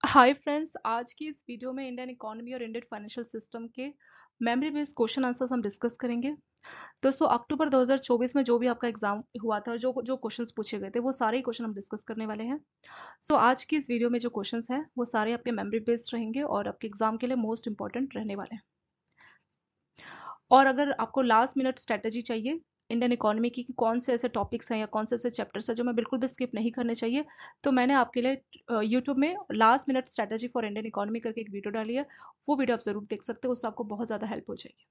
Hi friends, आज की इस वीडियो में इंडियन इकोनॉमी और इंडियन फाइनेंशियल सिस्टम के मेमोरी बेस्ड क्वेश्चन आंसर्स हम डिस्कस करेंगे। दोस्तों, अक्टूबर 2024 में जो भी आपका एग्जाम हुआ था, जो जो क्वेश्चंस पूछे गए थे, वो सारे क्वेश्चन हम डिस्कस करने वाले हैं। आज की इस वीडियो में जो क्वेश्चंस हैं वो सारे आपके मेमोरी बेस्ड रहेंगे और आपके एग्जाम के लिए मोस्ट इंपॉर्टेंट रहने वाले हैं। और अगर आपको लास्ट मिनट स्ट्रेटेजी चाहिए इंडियन इकोनॉमी की कि कौन से ऐसे टॉपिक्स हैं या कौन से ऐसे चैप्टर्स हैं जो मैं बिल्कुल भी स्किप नहीं करने चाहिए, तो मैंने आपके लिए यूट्यूब में last minute strategy for Indian economy करके एक वीडियो डाली है। वो वीडियो आप जरूर देख सकते हो, उससे आपको बहुत ज़्यादा हेल्प हो जाएगी।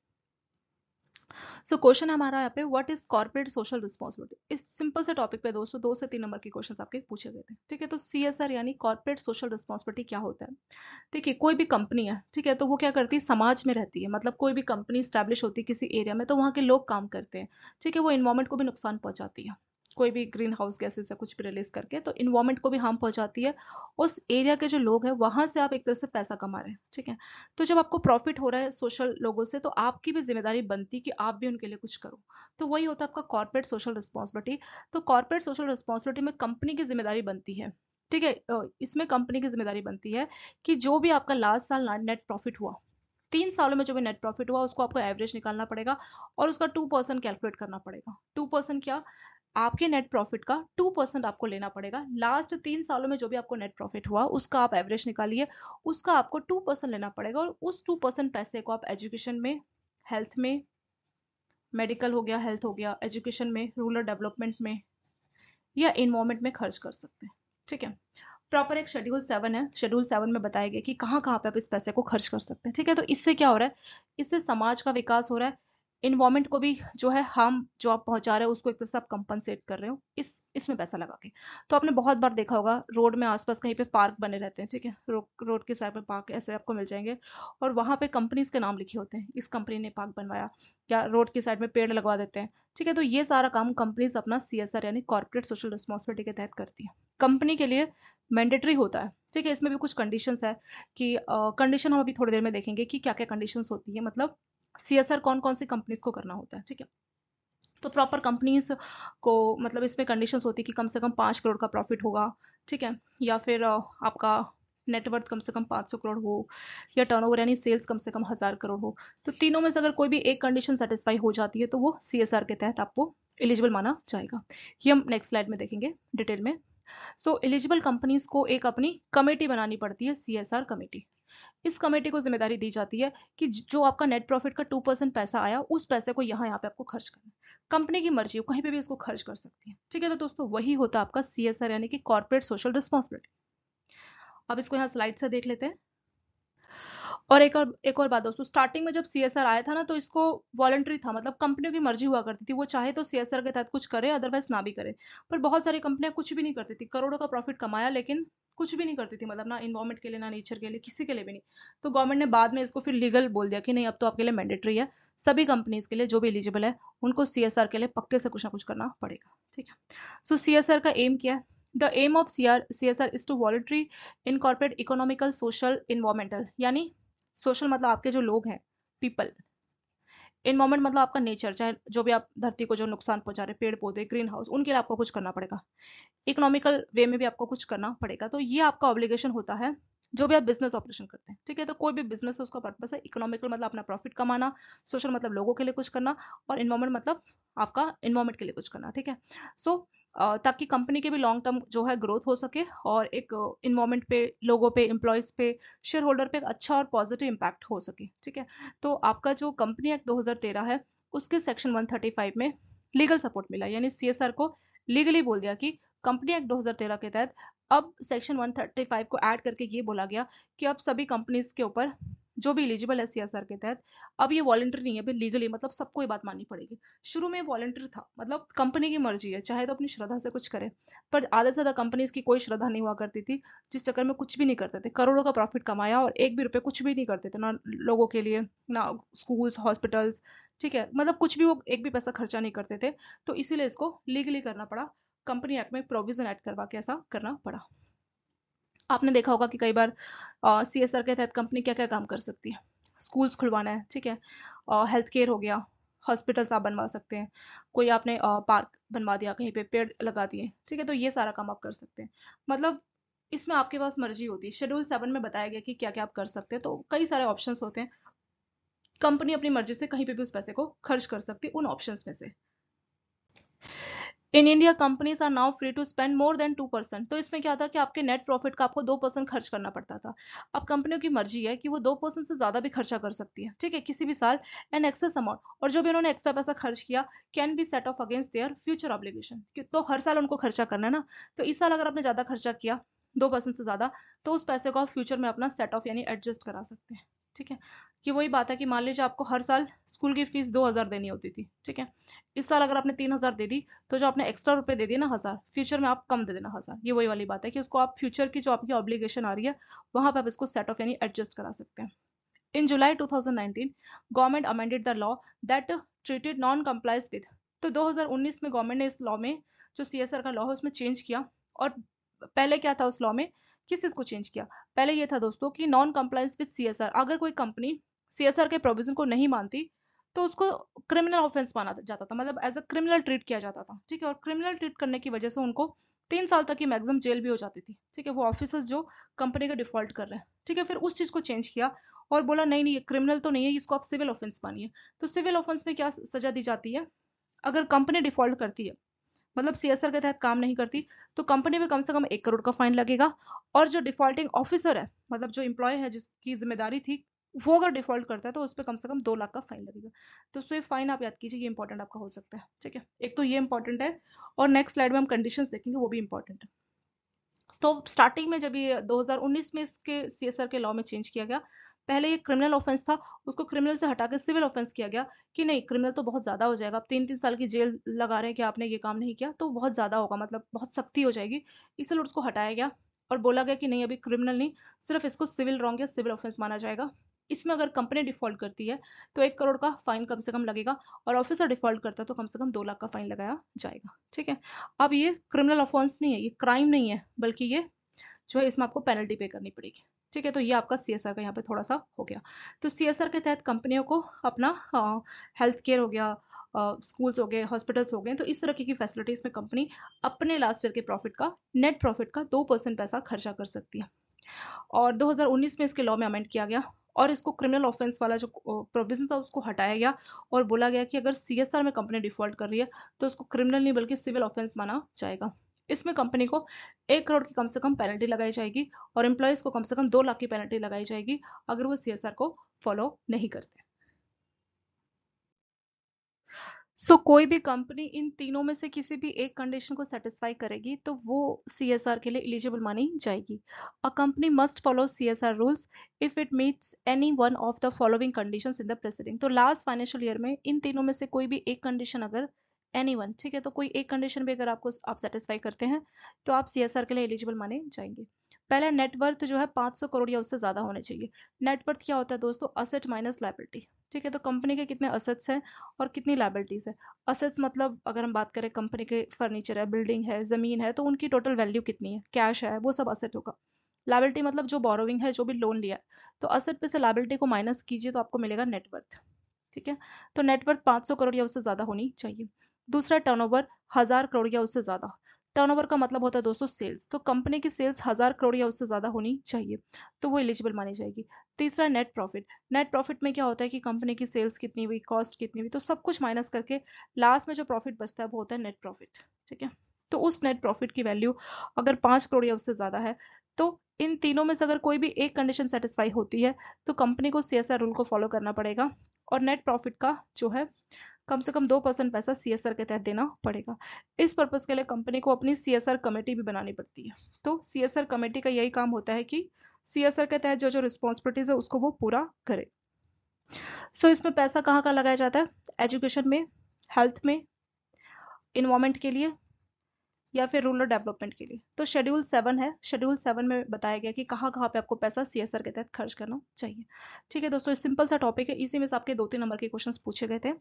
क्वेश्चन हमारा यहाँ पे, what is corporate social responsibility. इस सिंपल से टॉपिक पे दोस्तों 2 से 3 नंबर के क्वेश्चन आपके पूछे गए थे। ठीक है, तो CSR यानी कॉर्पोरेट सोशल रिस्पॉन्सिबिलिटी क्या होता है। देखिए, कोई भी कंपनी है, ठीक है, तो वो क्या करती है, समाज में रहती है। मतलब कोई भी कंपनी स्टैब्लिश होती है किसी एरिया में, तो वहाँ के लोग काम करते हैं। ठीक है, वो इन्वायरमेंट को भी नुकसान पहुंचाती है। कोई भी ग्रीन हाउस गैसेस या कुछ भी रिलीज करके तो इन्वायरमेंट को भी हार्म पहुंचाती है। उस एरिया के जो लोग हैं वहां से आप एक तरह से पैसा कमा रहे हैं। ठीक है, तो जब आपको प्रॉफिट हो रहा है सोशल लोगों से, तो आपकी भी जिम्मेदारी बनती है कि आप भी उनके लिए कुछ करो। तो वही होता है आपका कॉर्पोरेट सोशल रिस्पॉन्सिबिलिटी। तो कॉर्पोरेट सोशल रिस्पॉन्सिबिलिटी में कंपनी की जिम्मेदारी बनती है। ठीक है, इसमें कंपनी की जिम्मेदारी बनती है कि जो भी आपका लास्ट साल नेट प्रॉफिट हुआ, 3 सालों में जो भी नेट प्रॉफिट हुआ, उसको आपको एवरेज निकालना पड़ेगा और उसका 2% कैलकुलेट करना पड़ेगा। 2% क्या, आपके नेट प्रॉफिट का 2% आपको लेना पड़ेगा। लास्ट 3 सालों में जो भी आपको नेट प्रॉफिट हुआ उसका आप एवरेज निकालिए, उसका आपको 2% लेना पड़ेगा और उस 2% पैसे को आप एजुकेशन में, हेल्थ में, मेडिकल हो गया, हेल्थ हो गया, एजुकेशन में, रूरल डेवलपमेंट में या इन्वायरमेंट में खर्च कर सकते हैं। ठीक है, प्रॉपर एक शेड्यूल 7 है। शेड्यूल 7 में बताया गया कि कहाँ कहाँ पे आप इस पैसे को खर्च कर सकते हैं। ठीक है, तो इससे क्या हो रहा है, इससे समाज का विकास हो रहा है। इन्वायरमेंट को भी जो है हम जो आप पहुंचा रहे हो उसको एक तरह से आप कंपनसेट कर रहे हो इसमें पैसा लगा के। तो आपने बहुत बार देखा होगा, रोड में आसपास कहीं पे पार्क बने रहते हैं। ठीक है, रोड के साइड में पार्क ऐसे आपको मिल जाएंगे और वहां पे कंपनीज के नाम लिखे होते हैं, इस कंपनी ने पार्क बनवाया, या रोड की साइड में पेड़ लगवा देते हैं। ठीक है, तो ये सारा काम कंपनीज अपना CSR यानी कॉर्पोरेट सोशल रिस्पॉन्सिबिलिटी के तहत करती है। कंपनी के लिए मैंडेटरी होता है। ठीक है, इसमें भी कुछ कंडीशंस है कि कंडीशन हम अभी थोड़ी देर में देखेंगे कि क्या क्या कंडीशंस होती है। मतलब CSR कौन कौन सी कंपनीज को करना होता है। ठीक है, तो प्रॉपर कंपनीज को, मतलब इसमें कंडीशंस होती है कि कम से कम 5 करोड़ का प्रॉफिट होगा। ठीक है, या फिर आपका नेटवर्थ कम से कम 500 करोड़ हो, या टर्नओवर यानी सेल्स कम से कम 1000 करोड़ हो। तो तीनों में से अगर कोई भी एक कंडीशन सेटिस्फाई हो जाती है तो वो CSR के तहत आपको एलिजिबल माना जाएगा। ये हम नेक्स्ट स्लाइड में देखेंगे डिटेल में। एलिजिबल कंपनीज को एक अपनी कमेटी बनानी पड़ती है, CSR कमेटी। इस कमेटी को जिम्मेदारी दी जाती है कि जो आपका नेट प्रॉफिट का 2% पैसा आया, उस पैसे को यहाँ पे आपको खर्च करना है। कंपनी की मर्जी हो, कहीं पे भी इसको खर्च कर सकती है। ठीक है, तो दोस्तों वही होता है आपका CSR यानी कि कॉर्पोरेट सोशल रिस्पॉन्सिबिलिटी। अब इसको यहाँ स्लाइड से देख लेते हैं। और एक और बात दोस्तों, स्टार्टिंग में जब CSR आया था ना, तो इसको वॉलंटरी था। मतलब कंपनियों की मर्जी हुआ करती थी, वो चाहे तो CSR के तहत कुछ करे, अदरवाइज ना भी करे। पर बहुत सारी कंपनियां कुछ भी नहीं करती थी, करोड़ों का प्रॉफिट कमाया लेकिन कुछ भी नहीं करती थी। मतलब ना इन्वायरमेंट के लिए, ना नेचर के लिए, किसी के लिए भी नहीं। तो गवर्नमेंट ने बाद में इसको फिर लीगल बोल दिया कि नहीं, अब तो आपके लिए मैंडेटरी है। सभी कंपनीज के लिए जो भी एलिजिबल है उनको CSR के लिए पक्के से कुछ ना कुछ करना पड़ेगा। ठीक है, CSR का एम क्या है। The aim of CSR is to voluntary incorporate economical social environmental, यानी सोशल मतलब आपके जो लोग हैं, पीपल। इन्वायरमेंट मतलब आपका नेचर, चाहे जो भी आप धरती को जो नुकसान पहुंचा रहे, पेड़ पौधे, ग्रीन हाउस, उनके लिए आपको कुछ करना पड़ेगा। इकोनॉमिकल वे में भी आपको कुछ करना पड़ेगा। तो ये आपका ऑब्लिगेशन होता है जो भी आप बिजनेस ऑपरेशन करते हैं। ठीक है, तो कोई भी बिजनेस है उसका पर्पस है इकोनॉमिकल मतलब अपना प्रॉफिट कमाना, सोशल मतलब लोगों के लिए कुछ करना, और इन्वायरमेंट मतलब आपका इन्वायरमेंट के लिए कुछ करना। ठीक है, सो ताकि कंपनी के भी लॉन्ग टर्म जो है ग्रोथ हो सके और एक इन्वायरमेंट पे, लोगों पे, एम्प्लॉयज पे, शेयर होल्डर पे एक अच्छा और पॉजिटिव इम्पैक्ट हो सके। ठीक है, तो आपका जो कंपनी एक्ट 2013 है, उसके सेक्शन 135 में लीगल सपोर्ट मिला, यानी CSR को लीगली बोल दिया कि कंपनी एक्ट 2013 के तहत अब सेक्शन 135 को ऐड करके ये बोला गया कि अब सभी कंपनीज के ऊपर जो भी एलिजिबल है CSR के तहत, अब ये वॉलंटरी नहीं है, अभी लीगली, मतलब सबको ये बात माननी पड़ेगी। शुरू में वॉलंटरी था, मतलब कंपनी की मर्जी है, चाहे तो अपनी श्रद्धा से कुछ करे। पर आधे से ज्यादा कंपनीज की कोई श्रद्धा नहीं हुआ करती थी, जिस चक्कर में कुछ भी नहीं करते थे, करोड़ों का प्रॉफिट कमाया और एक भी रुपए कुछ भी नहीं करते थे, ना लोगों के लिए, ना स्कूल्स, हॉस्पिटल्स। ठीक है, मतलब कुछ भी, वो एक भी पैसा खर्चा नहीं करते थे। तो इसीलिए इसको लीगली करना पड़ा, कंपनी एक्ट में प्रोविजन ऐड करवा के ऐसा करना पड़ा। आपने देखा होगा कि कई बार CSR के तहत कंपनी क्या क्या काम कर सकती है। स्कूल्स खुलवाना है, ठीक है, हेल्थ केयर हो गया, हॉस्पिटल्स आप बनवा सकते हैं, कोई आपने पार्क बनवा दिया, कहीं पे पेड़ लगा दिए। ठीक है, तो ये सारा काम आप कर सकते हैं। मतलब इसमें आपके पास मर्जी होती है। शेड्यूल 7 में बताया गया कि क्या क्या आप कर सकते हैं, तो कई सारे ऑप्शंस होते हैं। कंपनी अपनी मर्जी से कहीं पे भी उस पैसे को खर्च कर सकती है उन ऑप्शंस में से। In India companies are now free to spend more than 2%। तो इसमें क्या था कि आपके नेट प्रॉफिट का आपको 2% खर्च करना पड़ता था। अब कंपनियों की मर्जी है कि वो 2% से ज्यादा भी खर्चा कर सकती है, ठीक है, किसी भी साल, एन एक्सेस अमाउंट, और जो भी उन्होंने एक्स्ट्रा पैसा खर्च किया can be set of against their future obligation. तो हर साल उनको खर्चा करना है ना, तो इस साल अगर आपने ज्यादा खर्चा किया 2% से ज्यादा, तो उस पैसे को आप फ्यूचर में अपना सेट ऑफ यानी एडजस्ट करा सकते हैं, ठीक है। कि वही बात है कि मान लीजिए आपको हर साल स्कूल की फीस 2,000 देनी होती थी, ठीक है, इस साल अगर आपने 3,000 दे दी, तो जो आपने एक्स्ट्रा रुपए दे दिए ना 1,000, फ्यूचर में आप कम दे देना 1,000। ये वही वाली बात है कि उसको आप फ्यूचर की जो आपकी ऑब्लिगेशन आ रही है वहां पर आप इसको सेट ऑफ यानी एडजस्ट करा सकते हैं। इन जुलाई 2019 government amended the law that treated non complies with. तो 2019 में गवर्नमेंट ने इस लॉ में, जो सीएसआर का लॉ है उसमें चेंज किया। और पहले क्या था उस लॉ में, किस चीज को चेंज किया? पहले ये था दोस्तों कि नॉन कंप्लाइंस विद सीएसआर, अगर कोई कंपनी सीएसआर के प्रोविजन को नहीं मानती तो उसको क्रिमिनल ऑफेंस माना जाता था, मतलब एज अ क्रिमिनल ट्रीट किया जाता था, ठीक है। और क्रिमिनल ट्रीट करने की वजह से उनको 3 साल तक की मैक्सिमम जेल भी हो जाती थी, ठीक है, वो ऑफिसर्स जो कंपनी का डिफॉल्ट कर रहे हैं, ठीक है। फिर उस चीज को चेंज किया और बोला नहीं नहीं, ये क्रिमिनल तो नहीं है, इसको आप सिविल ऑफेंस मानिए। तो सिविल ऑफेंस में क्या सजा दी जाती है? अगर कंपनी डिफॉल्ट करती है, मतलब सीएसआर के तहत काम नहीं करती, तो कंपनी में कम से कम 1 करोड़ का फाइन लगेगा। और जो डिफॉल्टिंग ऑफिसर है, मतलब जो एम्प्लॉय है जिसकी जिम्मेदारी थी, वो अगर डिफॉल्ट करता है तो उस पर कम से कम 2 लाख का फाइन लगेगा। तो उससे फाइन आप याद कीजिए, ये इंपॉर्टेंट आपका हो सकता है, ठीक है। एक तो ये इंपॉर्टेंट है, और नेक्स्ट स्लाइड में हम कंडीशंस देखेंगे, वो भी इंपॉर्टेंट है। तो स्टार्टिंग में जब ये 2019 में इसके सीएसआर के लॉ में चेंज किया गया, पहले ये क्रिमिनल ऑफेंस था, उसको क्रिमिनल से हटा के सिविल ऑफेंस किया गया कि नहीं, क्रिमिनल तो बहुत ज्यादा हो जाएगा, अब 3-3 साल की जेल लगा रहे हैं कि आपने ये काम नहीं किया, तो बहुत ज्यादा होगा, मतलब बहुत सख्ती हो जाएगी, इसलिए उसको हटाया गया। और बोला गया कि नहीं, अभी क्रिमिनल नहीं, सिर्फ इसको सिविल रॉन्ग या सिविल ऑफेंस माना जाएगा। इसमें अगर कंपनी डिफॉल्ट करती है तो 1 करोड़ का फाइन कम से कम लगेगा, और ऑफिसर डिफॉल्ट करता है तो कम से कम 2 लाख का फाइन लगाया जाएगा, ठीक है। अब ये क्रिमिनल ऑफेंस नहीं है, ये क्राइम नहीं है, बल्कि ये जो है इसमें आपको पेनल्टी पे करनी पड़ेगी, ठीक है। तो ये आपका सीएसआर का यहाँ पे थोड़ा सा हो गया। तो सीएसआर के तहत कंपनियों को अपना हेल्थ केयर हो गया, स्कूल्स हो गए, हॉस्पिटल्स हो गए, तो इस तरह की फैसिलिटीज में कंपनी अपने लास्ट ईयर के प्रॉफिट का, नेट प्रॉफिट का 2% पैसा खर्चा कर सकती है। और 2019 में इसके लॉ में अमेंड किया गया, और इसको क्रिमिनल ऑफेंस वाला जो प्रोविजन था उसको हटाया गया, और बोला गया कि अगर सीएसआर में कंपनी डिफॉल्ट कर रही है तो उसको क्रिमिनल नहीं बल्कि सिविल ऑफेंस माना जाएगा। इसमें कंपनी को 1 करोड़ की कम से कम पेनल्टी लगाई जाएगी, और एम्प्लॉयज को कम से कम 2 लाख की पेनल्टी लगाई जाएगी अगर वो सीएसआर को फॉलो नहीं करते। कोई भी कंपनी इन तीनों में से किसी भी एक कंडीशन को सेटिस्फाई करेगी तो वो सीएसआर के लिए एलिजिबल मानी जाएगी। A company must follow CSR rules if it meets any one of the following conditions in the presiding. तो लास्ट फाइनेंशियल ईयर में इन तीनों में से कोई भी एक कंडीशन अगर, एनी वन, ठीक है, तो कोई एक कंडीशन भी अगर आपको आप सेटिस्फाई करते हैं तो आप सीएसआर के लिए एलिजिबल माने जाएंगे। पहला, नेटवर्थ जो है 500 करोड़ या उससे ज्यादा होने चाहिए। नेटवर्थ क्या होता है दोस्तों? असेट माइनस लायबिलिटी, ठीक है। तो कंपनी के कितने असेट्स हैं और कितनी लायबिलिटीज है। असेट्स मतलब अगर हम बात करें कंपनी के फर्नीचर है, बिल्डिंग है, जमीन है, तो उनकी टोटल वैल्यू कितनी है, कैश है, वो सब असेट होगा। लायबिलिटी मतलब जो बोरोविंग है, जो भी लोन लिया है, तो असेट पे से लायबिलिटी को माइनस कीजिए तो आपको मिलेगा नेटवर्थ, ठीक है। तो नेटवर्थ 500 करोड़ या उससे ज्यादा होनी चाहिए। दूसरा, टर्नओवर 1,000 करोड़ या उससे ज्यादा। टर्नओवर का मतलब होता है दोस्तों सेल्स, तो कंपनी की सेल्स 1,000 करोड़ या उससे ज्यादा होनी चाहिए, तो वो एलिजिबल मानी जाएगी। तीसरा, नेट प्रॉफिट। नेट प्रॉफिट में क्या होता है कि कंपनी की सेल्स कितनी हुई, कॉस्ट कितनी हुई, तो सब कुछ माइनस करके लास्ट में जो प्रॉफिट बचता है वो होता है नेट प्रॉफिट, ठीक है। तो उस नेट प्रॉफिट की वैल्यू अगर 5 करोड़ या उससे ज्यादा है, तो इन तीनों में से अगर कोई भी एक कंडीशन सेटिस्फाई होती है तो कंपनी को सीएसआर रूल को फॉलो करना पड़ेगा, और नेट प्रॉफिट का जो है कम से कम 2% पैसा सीएसआर के तहत देना पड़ेगा। इस पर्पज के लिए कंपनी को अपनी सीएसआर कमेटी भी बनानी पड़ती है। तो सीएसआर कमेटी का यही काम होता है कि सीएसआर के तहत जो जो रिस्पॉन्सिबिलिटीज है उसको वो पूरा करे। इसमें पैसा कहाँ कहाँ लगाया जाता है? एजुकेशन में, हेल्थ में, इन्वायरमेंट के लिए, या फिर रूरल डेवलपमेंट के लिए। तो शेड्यूल 7 है, शेड्यूल 7 में बताया गया कि कहाँ कहाँ पे आपको पैसा सीएसआर के तहत खर्च करना चाहिए, ठीक है दोस्तों। सिंपल सा टॉपिक है, इसी में से आपके 2-3 नंबर के क्वेश्चंस पूछे गए थे।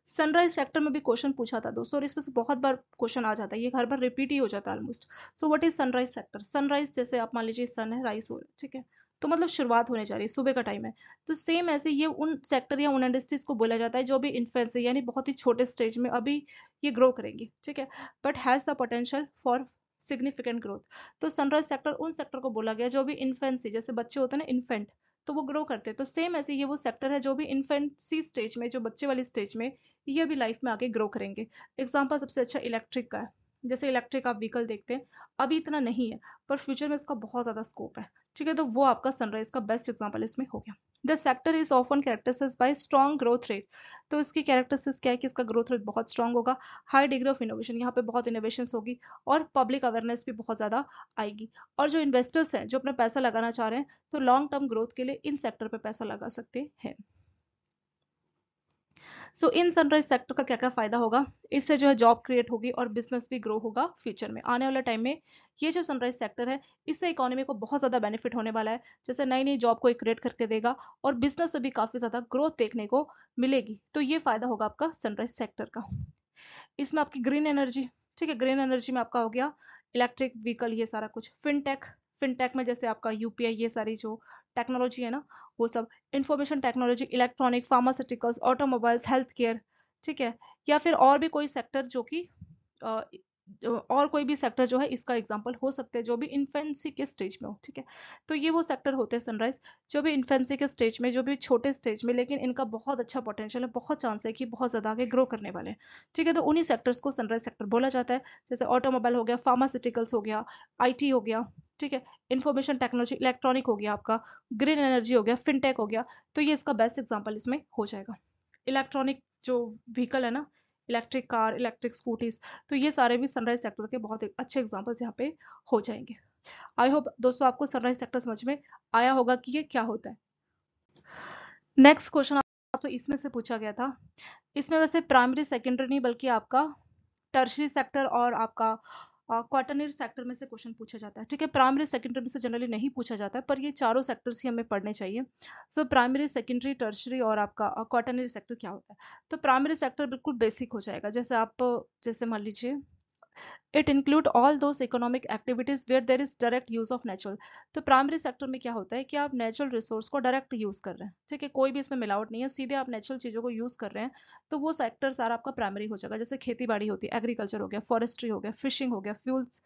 सनराइज सेक्टर में भी क्वेश्चन पूछा था दोस्तों, और इसमें से बहुत बार क्वेश्चन आ जाता है, ये हर बार रिपीट ही हो जाता है almost. What is sunrise sector? Sunrise जैसे आप मान लीजिए सन है, राइज हो रहा है, ठीक है, तो मतलब शुरुआत होने जा रही है, सुबह का टाइम है। तो सेम ऐसे ये उन सेक्टर या उन इंडस्ट्रीज को बोला जाता है जो भी इन्फेंस है, यानी बहुत ही छोटे स्टेज में अभी ये ग्रो करेंगे, ठीक है, but has the potential for significant growth. तो सनराइज सेक्टर उन सेक्टर को बोला गया जो भी इन्फेंसी, जैसे बच्चे होते हैं ना इन्फेंट, तो वो ग्रो करते हैं, तो सेम ऐसे ये वो सेक्टर है जो भी इन्फेंसी स्टेज में, जो बच्चे वाली स्टेज में, ये भी लाइफ में आगे ग्रो करेंगे। एग्जाम्पल सबसे अच्छा इलेक्ट्रिक का है। जैसे इलेक्ट्रिक आप व्हीकल देखते हैं, अभी इतना नहीं है, पर फ्यूचर में इसका बहुत ज्यादा स्कोप है। ठीक है, तो वो आपका सनराइज का बेस्ट एग्जाम्पल इसमें हो गया। The sector is often characterised by strong growth rate. तो इसकी कैरेक्टरिस्टिक्स क्या है कि इसका ग्रोथ रेट बहुत स्ट्रॉन्ग होगा, हाई डिग्री ऑफ इनोवेशन, यहाँ पे बहुत इनोवेशन होगी, और पब्लिक अवेयरनेस भी बहुत ज्यादा आएगी। और जो इन्वेस्टर्स हैं जो अपना पैसा लगाना चाह रहे हैं, तो लॉन्ग टर्म ग्रोथ के लिए इन सेक्टर पे पैसा लगा सकते हैं। सो इन सनराइज सेक्टर का क्या क्या फायदा होगा? इससे जो है जॉब क्रिएट होगी और बिजनेस भी ग्रो होगा फ्यूचर में, आने वाले टाइम में। ये जो सनराइज सेक्टर है, इससे इकोनॉमी को बहुत ज्यादा बेनिफिट होने वाला है, जैसे नई नई जॉब को क्रिएट करके देगा, और बिजनेस में भी काफी ज्यादा ग्रोथ देखने को मिलेगी। तो ये फायदा होगा आपका सनराइज सेक्टर का। इसमें आपकी ग्रीन एनर्जी, ठीक है, ग्रीन एनर्जी में आपका हो गया इलेक्ट्रिक व्हीकल, ये सारा कुछ। फिनटेक, फिनटेक में जैसे आपका यूपीआई, ये सारी जो टेक्नोलॉजी है ना, वो सब। Information technology, electronic, pharmaceuticals, automobiles, health care, ठीक है। या फिर और भी कोई सेक्टर जो कि अ, और कोई भी सेक्टर जो है इसका एग्जांपल हो सकते हैं, जो भी इन्फेंसी के स्टेज में हो। ठीक है, तो ये वो सेक्टर होते हैं सनराइज, जो भी इन्फेंसी के स्टेज में, जो भी छोटे स्टेज में, लेकिन इनका बहुत अच्छा पोटेंशियल है, बहुत चांस है कि बहुत ज्यादा आगे ग्रो करने वाले हैं। ठीक है, तो उन्हीं सेक्टर्स को सनराइज सेक्टर बोला जाता है। जैसे ऑटोमोबाइल हो गया, फार्मास्यूटिकल्स हो गया, आईटी हो गया, ठीक है, इंफॉर्मेशन टेक्नोलॉजी, इलेक्ट्रॉनिक हो गया आपका, ग्रीन एनर्जी हो गया, फिनटेक हो गया। तो ये इसका बेस्ट एग्जाम्पल इसमें हो जाएगा। इलेक्ट्रॉनिक जो व्हीकल है ना, इलेक्ट्रिक कार, इलेक्ट्रिक स्कूटीज, तो ये सारे भी सनराइज सेक्टर के बहुत अच्छे एग्जांपल्स यहाँ पे हो जाएंगे। आई होप दोस्तों आपको सनराइज सेक्टर समझ में आया होगा कि ये क्या होता है। नेक्स्ट क्वेश्चन आप तो इसमें से पूछा गया था। इसमें वैसे प्राइमरी सेकेंडरी नहीं, बल्कि आपका टर्शरी सेक्टर और आपका क्वार्टरनरी सेक्टर में से क्वेश्चन पूछा जाता है। ठीक है, प्राइमरी सेकेंडरी में से जनरली नहीं पूछा जाता है, पर ये चारों सेक्टर्स ही हमें पढ़ने चाहिए। सो प्राइमरी, सेकेंडरी, टर्शरी और आपका क्वार्टरनरी सेक्टर क्या होता है? तो प्राइमरी सेक्टर बिल्कुल बेसिक हो जाएगा। जैसे आप, जैसे मान लीजिए, it include all those economic activities where there is direct use of natural. तो प्राइमरी सेक्टर में क्या होता है कि आप नेचुरल रिसोर्स को डायरेक्ट यूज कर रहे हैं। ठीक है, कोई भी इसमें मिलावट नहीं है, सीधे आप नेचुरल चीजों को यूज कर रहे हैं, तो वो सेक्टर सारा आपका प्राइमरी हो जाएगा। जैसे खेती बाड़ी होती है, एग्रीकल्चर हो गया, फॉरेस्ट्री हो गया, फिशिंग हो गया, फ्यूल्स,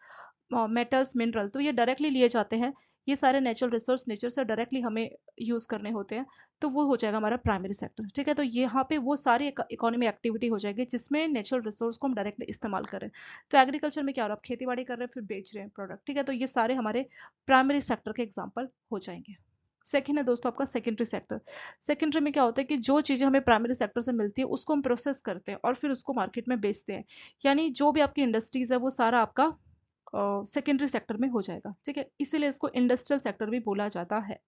मेटल्स, मिनरल, तो ये डायरेक्टली लिए जाते हैं। ये सारे नेचुरल रिसोर्स नेचर से डायरेक्टली हमें यूज करने होते हैं, तो वो हो जाएगा हमारा प्राइमरी सेक्टर। ठीक है, तो यहाँ पे वो सारी इकोनॉमी एक्टिविटी हो जाएगी जिसमें नेचुरल रिसोर्स को हम डायरेक्टली इस्तेमाल करें। तो एग्रीकल्चर में क्या हो रहा है, आप खेती बाड़ी कर रहे हैं, फिर बेच रहे हैं प्रोडक्ट। ठीक है, तो ये सारे हमारे प्राइमरी सेक्टर के एग्जाम्पल हो जाएंगे। सेकेंड है दोस्तों आपका सेकेंडरी सेक्टर। सेकेंडरी में क्या होता है कि जो चीजें हमें प्राइमरी सेक्टर से मिलती है उसको हम प्रोसेस करते हैं और फिर उसको मार्केट में बेचते हैं। यानी जो भी आपकी इंडस्ट्रीज है वो सारा आपका सेकेंडरी सेक्टर में हो जाएगा। ठीक है, इसीलिए इसको इंडस्ट्रियल सेक्टर भी बोला जाता है।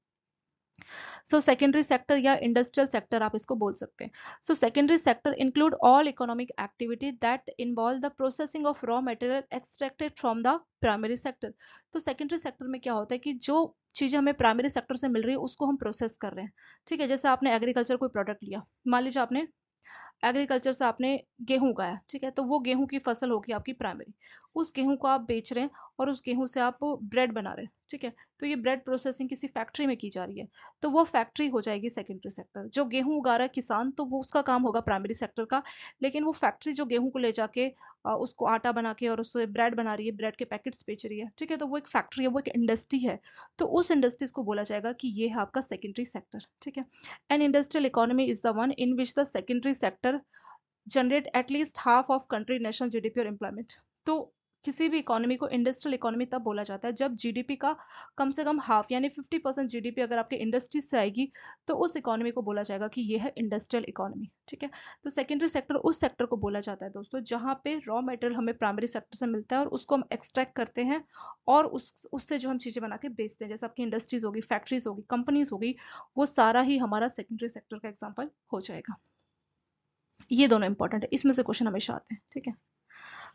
सो सेकेंडरी सेक्टर या इंडस्ट्रियल सेक्टर आप इसको बोल सकते हैं। So secondary sector include all economic activity that involve the processing of raw material extracted from the primary sector. तो सेकेंडरी सेक्टर में क्या होता है कि जो चीजें हमें प्राइमरी सेक्टर से मिल रही है उसको हम प्रोसेस कर रहे हैं। ठीक है, जैसे आपने एग्रीकल्चर कोई प्रोडक्ट लिया, मान लीजिए आपने एग्रीकल्चर से आपने गेहूं उगाया। ठीक है, तो वो गेहूं की फसल होगी आपकी प्राइमरी, उस गेहूं को आप बेच रहे हैं और उस गेहूं से आप ब्रेड बना रहे हैं। ठीक है, तो ये ब्रेड प्रोसेसिंग किसी फैक्ट्री में की जा रही है, तो वो फैक्ट्री हो जाएगी सेकेंडरी सेक्टर। जो गेहूं उगा रहा है किसान, तो वो उसका काम होगा प्राइमरी सेक्टर का, लेकिन वो फैक्ट्री जो गेहूं को ले जाके उसको आटा बना के और उससे ब्रेड बना रही है, ब्रेड के पैकेट्स बेच रही है, ठीक है, तो वो एक फैक्ट्री है, वो एक इंडस्ट्री है। तो उस इंडस्ट्रीज को बोला जाएगा कि ये है आपका सेकेंडरी सेक्टर। ठीक है, an industrial economy is the one in which the secondary sector generate at least half of country national GDP और एम्प्लॉयमेंट। तो किसी भी इकोनॉमी को इंडस्ट्रियल इकोनॉमी तब बोला जाता है जब जीडीपी का कम से कम हाफ यानी 50% जीडीपी अगर आपके इंडस्ट्रीज से आएगी, तो उस इकोनॉमी को बोला जाएगा कि ये है इंडस्ट्रियल इकोनॉमी। ठीक है, तो सेकेंडरी सेक्टर उस सेक्टर को बोला जाता है दोस्तों जहां पे रॉ मटेरियल हमें प्राइमरी सेक्टर से मिलता है और उसको हम एक्सट्रैक्ट करते हैं और उससे जो हम चीजें बना के बेचते हैं, जैसे आपकी इंडस्ट्रीज होगी, फैक्ट्रीज होगी, कंपनीज होगी, वो सारा ही हमारा सेकेंडरी सेक्टर का एग्जाम्पल हो जाएगा। ये दोनों इंपॉर्टेंट है, इसमें से क्वेश्चन हमेशा आते हैं। ठीक है,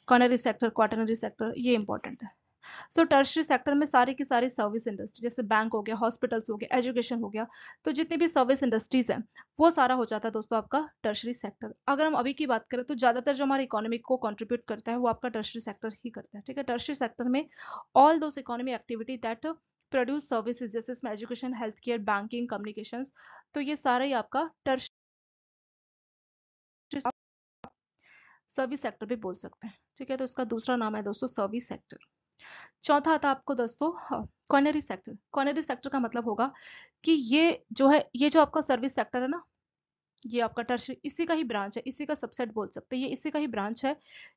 कॉर्नरी सेक्टर, क्वार्टरनरी सेक्टर, ये इंपॉर्टेंट है। सो टर्शरी सेक्टर में सारी की सारी सर्विस इंडस्ट्री, जैसे बैंक हो गया, हॉस्पिटल्स हो गया, एजुकेशन हो गया, तो जितनी भी सर्विस इंडस्ट्रीज हैं वो सारा हो जाता है दोस्तों आपका टर्शरी सेक्टर। अगर हम अभी की बात करें तो ज्यादातर जो हमारी इकोनॉमी को कंट्रीब्यूट करता है वो आपका टर्शरी सेक्टर ही करता है। ठीक है, टर्शरी सेक्टर में all those economy activity that produce services, जैसे इसमें education, health care, banking, communications, तो ये सारा ही आपका टर्शरी सर्विस सेक्टर भी बोल सकते हैं। ठीक है, तो इसका दूसरा नाम है दोस्तों सर्विस सेक्टर। चौथा आता आपको दोस्तों कॉर्नरी सेक्टर। कॉर्नरी सेक्टर का मतलब होगा कि ये जो है, ये जो आपका सर्विस सेक्टर है ना, ये आपका टर्शरी इसी का ही ब्रांच है, इसी का सबसेट बोल सकते हैं, ये इसी का ही ब्रांच है।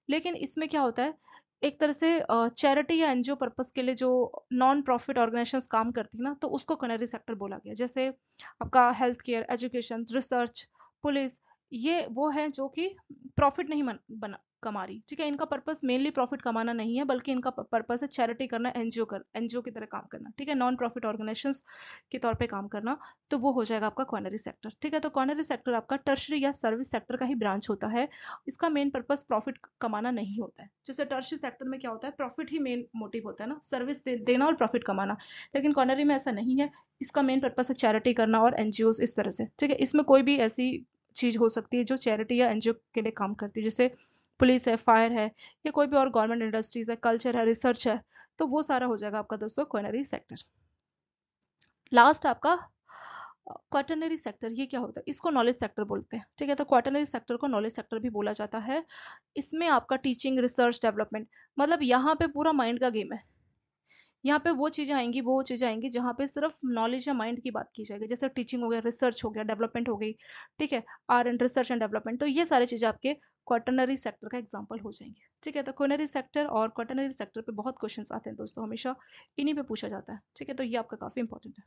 लेकिन इसमें क्या होता है, एक तरह से चैरिटी या एनजीओ पर्पस के लिए जो नॉन प्रॉफिट ऑर्गेनाइजेशंस काम करती है ना, तो उसको कॉर्नरी सेक्टर बोला गया। जैसे आपका health care, education, research, police, ये वो है जो कि प्रॉफिट नहीं बना कमा रही, ठीक है। इनका पर्पस मेनली प्रॉफिट कमाना नहीं है, बल्कि इनका पर्पस है चैरिटी करना, एनजीओ की तरह काम करना, ठीक है, नॉन प्रॉफिट ऑर्गेनाइजेशंस के तौर पे काम करना। तो वो हो जाएगा आपका कॉर्नरी सेक्टर, ठीक है। तो कॉर्नरी सेक्टर आपका टर्शरी या सर्विस सेक्टर का ही ब्रांच होता है। इसका मेन पर्पस प्रॉफिट कमाना नहीं होता है। जैसे टर्शरी सेक्टर में क्या होता है, प्रॉफिट ही मेन मोटिव होता है ना, सर्विस देना और प्रॉफिट कमाना। लेकिन कॉर्नरी में ऐसा नहीं है, इसका मेन पर्पस है चैरिटी करना और एनजीओ इस तरह से, ठीक है। इसमें कोई भी ऐसी चीज हो सकती है जो चैरिटी या एनजीओ के लिए काम करती है, जैसे पुलिस है, फायर है, या कोई भी और गवर्नमेंट इंडस्ट्रीज है, कल्चर है, रिसर्च है। तो वो सारा हो जाएगा आपका दोस्तों क्वेनरी सेक्टर। लास्ट आपका क्वाटरनरी सेक्टर। ये क्या होता है, इसको नॉलेज सेक्टर बोलते हैं, ठीक है। तो क्वाटरनरी सेक्टर को नॉलेज सेक्टर भी बोला जाता है। इसमें आपका टीचिंग, रिसर्च, डेवलपमेंट, मतलब यहाँ पे पूरा माइंड का गेम है। यहाँ पे वो चीजें आएंगी, वो चीजें आएंगी जहाँ पे सिर्फ नॉलेज या माइंड की बात की जाएगी। जैसे टीचिंग हो गया, रिसर्च हो गया, डेवलपमेंट हो गई, ठीक है, R and research and development. तो ये सारी चीजें आपके क्वाटरनरी सेक्टर का एग्जाम्पल हो जाएंगे, ठीक है। तो क्वाटरनरी सेक्टर और क्वाटरनरी सेक्टर पे बहुत क्वेश्चंस आते हैं दोस्तों, हमेशा इन्हीं पे पूछा जाता है, ठीक है। तो ये आपका काफी इंपॉर्टेंट है।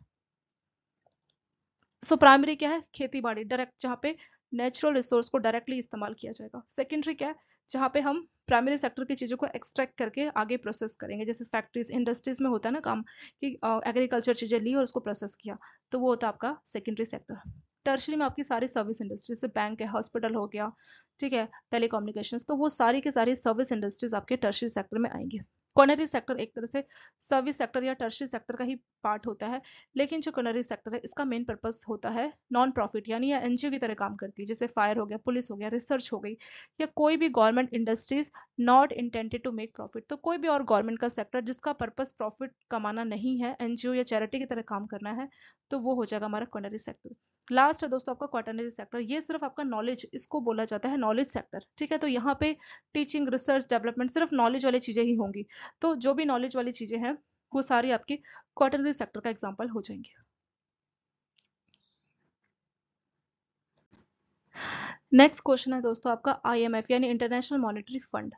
सो प्राइमरी क्या है, खेती बाड़ी, डायरेक्ट, जहाँ पे नेचुरल रिसोर्स को डायरेक्टली इस्तेमाल किया जाएगा। सेकेंडरी क्या है, जहाँ पे हम प्राइमरी सेक्टर की चीजों को एक्सट्रैक्ट करके आगे प्रोसेस करेंगे। जैसे फैक्ट्रीज, इंडस्ट्रीज में होता है ना काम, कि एग्रीकल्चर चीजें ली और उसको प्रोसेस किया, तो वो होता है आपका सेकेंडरी सेक्टर। टर्शरी में आपकी सारी सर्विस इंडस्ट्री, जैसे बैंक है, हॉस्पिटल हो गया, ठीक है, टेलीकम्युनिकेशंस, तो वो सारी की सारी सर्विस इंडस्ट्रीज आपके टर्शरी सेक्टर में आएंगी। कॉर्नरी सेक्टर एक तरह से सर्विस सेक्टर या टर्शरी सेक्टर का ही पार्ट होता है। लेकिन जो कॉर्नरी सेक्टर है, इसका मेन पर्पस होता है नॉन प्रॉफिट, यानी या एनजीओ की तरह काम करती है। जैसे फायर हो गया, पुलिस हो गया, रिसर्च हो गई, या कोई भी government industries not intended to make profit. तो कोई भी और गवर्नमेंट का सेक्टर जिसका पर्पस प्रॉफिट कमाना नहीं है, एनजीओ या चैरिटी की तरह काम करना है, तो वो हो जाएगा हमारा कॉर्नरी सेक्टर। लास्ट है दोस्तों आपका क्वाटरनरी सेक्टर। ये सिर्फ आपका नॉलेज, इसको बोला जाता है नॉलेज सेक्टर, ठीक है। तो यहाँ पे टीचिंग, रिसर्च, डेवलपमेंट, सिर्फ नॉलेज वाली चीजें ही होंगी। तो जो भी नॉलेज वाली चीजें हैं, वो सारी आपकी क्वाटरनरी सेक्टर का एग्जांपल हो जाएंगे। नेक्स्ट क्वेश्चन है दोस्तों आपका आईएमएफ यानी इंटरनेशनल मॉनेटरी फंड।